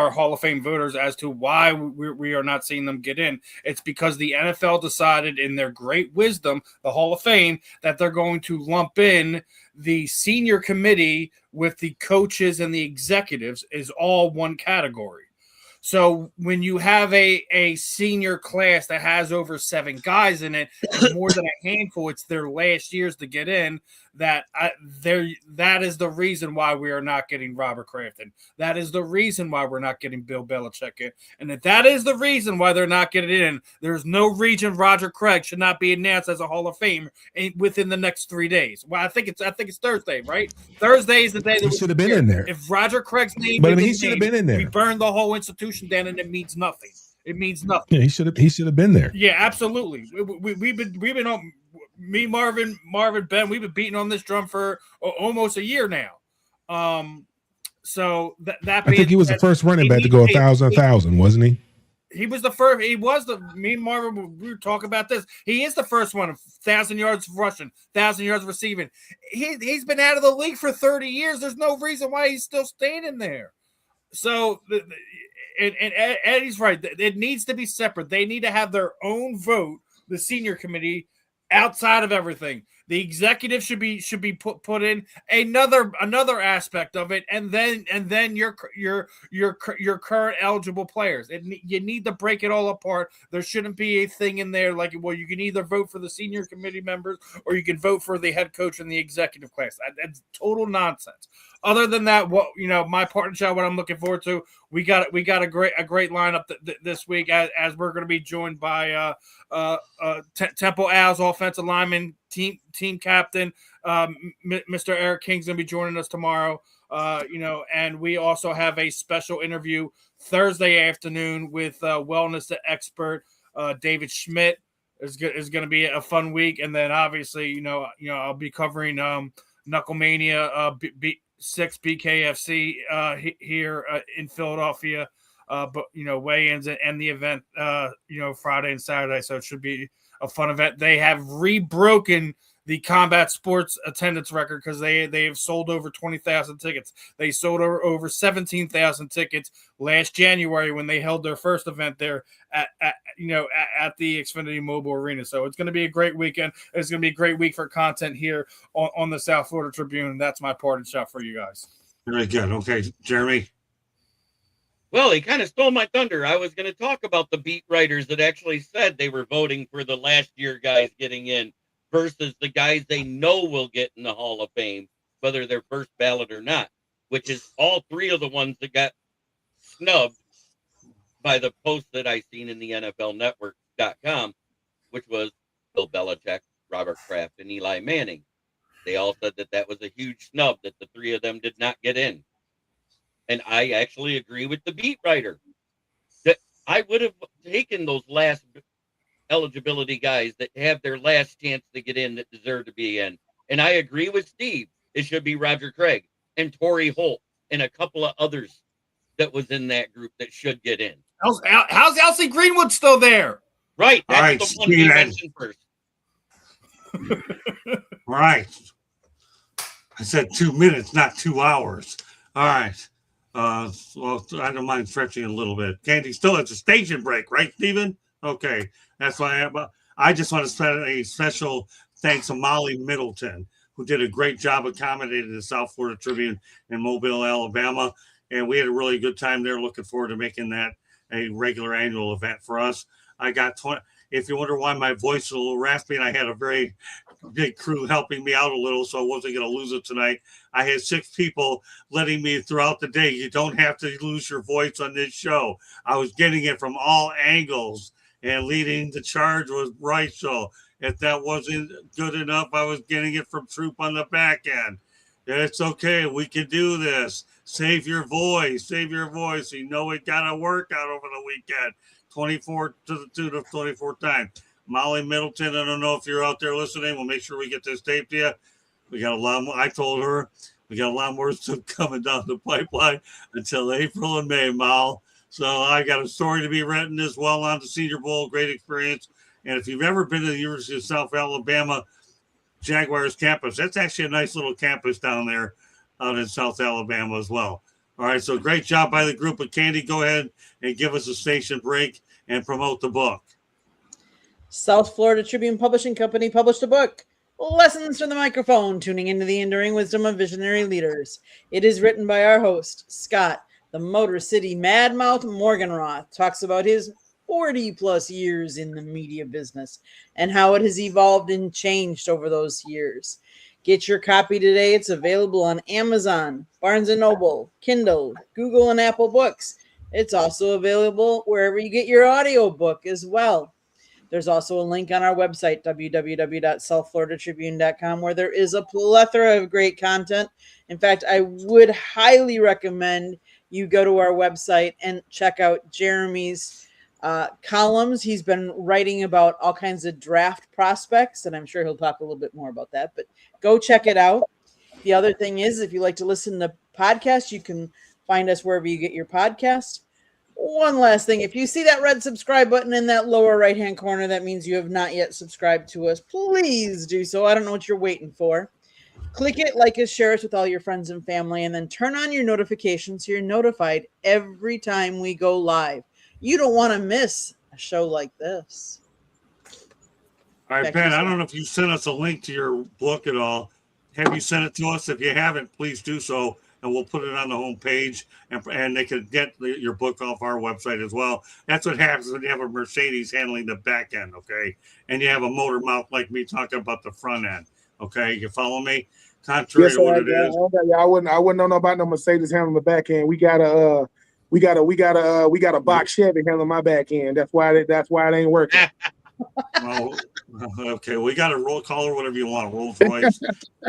Hall of Fame voters as to why we are not seeing them get in. It's because the NFL decided in their great wisdom, the Hall of Fame, that they're going to lump in the senior committee with the coaches and the executives is all one category. So when you have a senior class that has over 7 guys in it, more than a handful, it's their last years to get in. That is the reason why we are not getting Robert Kraft in. That is the reason why we're not getting Bill Belichick in. And if that is the reason why they're not getting in, there's no reason Roger Craig should not be announced as a Hall of Fame within the next 3 days. Well, I think it's Thursday, right? Thursday is the day that he should have been in there. If Roger Craig's name, but I mean, he should have been in there. We burned the whole institution down, and it means nothing. It means nothing. Yeah, he should have been there. Yeah, absolutely. We've been on. Me, Marvin, Ben, we've been beating on this drum for almost a year now. So that I think he was the first running back to go 1,000, wasn't he? He was the first. He was the. Me and Marvin, we were talking about this. He is the first one, 1,000 yards rushing, 1,000 yards receiving. He's been out of the league for 30 years. There's no reason why he's still standing there. So, and Eddie's right. It needs to be separate. They need to have their own vote. The senior committee. Outside of everything, the executive should be put in another aspect of it, and then your current eligible players. You need to break it all apart. There shouldn't be a thing in there like, well, you can either vote for the senior committee members or you can vote for the head coach and the executive class. That's total nonsense. Other than that, my partner shot, what I'm looking forward to, we got a great lineup this week as we're going to be joined by Temple Owls offensive lineman, team captain, Mr. Eric King's going to be joining us tomorrow. And we also have a special interview Thursday afternoon with wellness expert David Schmidt. It's going to be a fun week, and then obviously I'll be covering Knucklemania 6 BKFC here in Philadelphia, but weigh-ins and the event Friday and Saturday, so it should be a fun event. They have rebroken the combat sports attendance record because they have sold over 20,000 tickets. They sold over 17,000 tickets last January when they held their first event there at the Xfinity Mobile Arena. So it's going to be a great weekend. It's going to be a great week for content here on the South Florida Tribune. That's my parting shot for you guys. Very good. Okay, Jeremy. Well, he kind of stole my thunder. I was going to talk about the beat writers that actually said they were voting for the last year guys getting in versus the guys they know will get in the Hall of Fame, whether they're first ballot or not, which is all 3 of the ones that got snubbed by the post that I seen in the NFLnetwork.com, which was Bill Belichick, Robert Kraft, and Eli Manning. They all said that was a huge snub, that the 3 of them did not get in. And I actually agree with the beat writer that I would have taken those last eligibility guys that have their last chance to get in that deserve to be in. And I agree with Steve. It should be Roger Craig and Torrey Holt and a couple of others that was in that group that should get in. How's Elsie Greenwood still there? Right. That's right, the one we mentioned first. Right. I said 2 minutes, not 2 hours. All right. Well, I don't mind stretching a little bit. Candy still has a station break, right, Stephen? Okay. That's why I just want to send a special thanks to Molly Middleton, who did a great job accommodating the South Florida Tribune in Mobile, Alabama. And we had a really good time there. Looking forward to making that a regular annual event for us. I got 20. If you wonder why my voice is a little raspy, and I had a very big crew helping me out a little, so I wasn't going to lose it tonight. I had 6 people letting me throughout the day, you don't have to lose your voice on this show. I was getting it from all angles, and leading the charge was Rachel. If that wasn't good enough, I was getting it from Troop on the back end. It's okay. We can do this. Save your voice. Save your voice. You know we got to work out over the weekend. 24 to the tune of 24 times. Molly Middleton, I don't know if you're out there listening. We'll make sure we get this tape to you. We got a lot more. I told her we got a lot more stuff coming down the pipeline until April and May, Mal. So I got a story to be written as well on the Senior Bowl. Great experience. And if you've ever been to the University of South Alabama Jaguars campus, that's actually a nice little campus down there out in South Alabama as well. All right, so great job by the group. But Candy, go ahead and give us a station break and promote the book. South Florida Tribune Publishing Company published a book, Lessons from the Microphone, Tuning into the Enduring Wisdom of Visionary Leaders. It is written by our host, Scott, the Motor City Madmouth Morganroth, talks about his 40 plus years in the media business and how it has evolved and changed over those years. Get your copy today. It's available on Amazon, Barnes & Noble, Kindle, Google, and Apple Books. It's also available wherever you get your audiobook as well. There's also a link on our website, www.southfloridatribune.com, where there is a plethora of great content. In fact, I would highly recommend you go to our website and check out Jeremy's columns. He's been writing about all kinds of draft prospects, and I'm sure he'll talk a little bit more about that, but go check it out. The other thing is, if you like to listen to podcasts, you can find us wherever you get your podcast. One last thing, if you see that red subscribe button in that lower right-hand corner, that means you have not yet subscribed to us. Please do so. I don't know what you're waiting for. Click it, like us, share us with all your friends and family, and then turn on your notifications so you're notified every time we go live. You don't want to miss a show like this. All right, Ben, I don't know if you sent us a link to your book at all. Have you sent it to us? If you haven't, please do so, and we'll put it on the homepage, and they can get your book off our website as well. That's what happens when you have a Mercedes handling the back end, okay? And you have a motor mouth like me talking about the front end, okay? You follow me? Contrary to what it is. I wouldn't know about no Mercedes handling the back end. We got a box Chevy handling my back end. That's why it ain't working. Oh, okay. We got a roll call or whatever you want, Rolls Royce,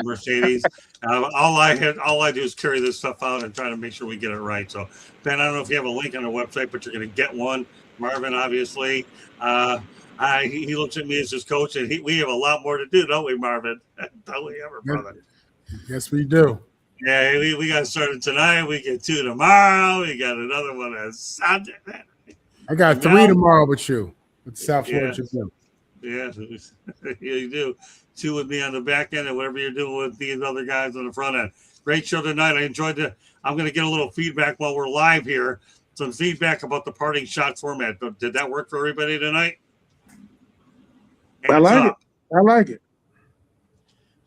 Mercedes. All I do is carry this stuff out and try to make sure we get it right. So, Ben, I don't know if you have a link on our website, but you're going to get one. Marvin, obviously, he looks at me as his coach, and we have a lot more to do, don't we, Marvin? Don't we ever, brother? Yes, we do. Yeah, we got started tonight. We get 2 tomorrow. We got another one on Sunday. I got 3 tomorrow with you. With South Florida Tribune. Yeah, you do. 2 with me on the back end and whatever you're doing with these other guys on the front end. Great show tonight. I enjoyed it. I'm going to get a little feedback while we're live here. Some feedback about the parting shot format. Did that work for everybody tonight? I like it.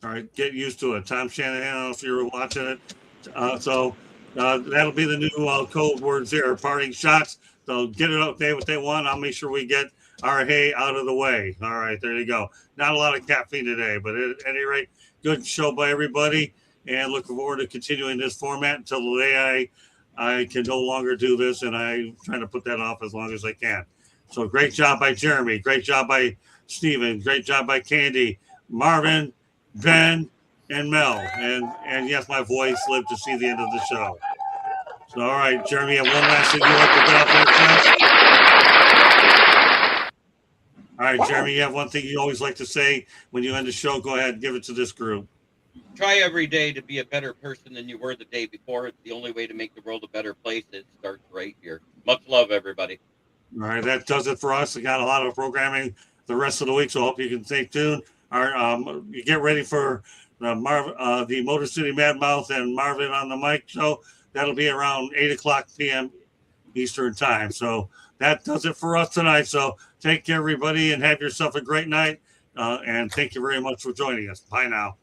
All right, get used to it. Tom Shanahan, I don't know if you were watching it. So that'll be the new code words there, parting shots. So get it up there what they want. I'll make sure we get our hay out of the way. All right, there you go. Not a lot of caffeine today, but at any rate, good show by everybody. And looking forward to continuing this format until the day I can no longer do this, and I'm trying to put that off as long as I can. So great job by Jeremy. Great job by Steven. Great job by Candy, Marvin, Ben, and Mel. And yes, my voice lived to see the end of the show. So, all right, Jeremy, have one last thing you'd like to get out there, friends? All right, Jeremy, you have one thing you always like to say when you end the show. Go ahead and give it to this group. Try every day to be a better person than you were the day before. It's the only way to make the world a better place. It starts right here. Much love, everybody. All right, that does it for us. We got a lot of programming the rest of the week, so I hope you can stay tuned. All right, you get ready for the Motor City Madmouth and Marvin on the mic show. That'll be around 8:00 p.m. Eastern time. So that does it for us tonight. So take care, everybody, and have yourself a great night. And thank you very much for joining us. Bye now.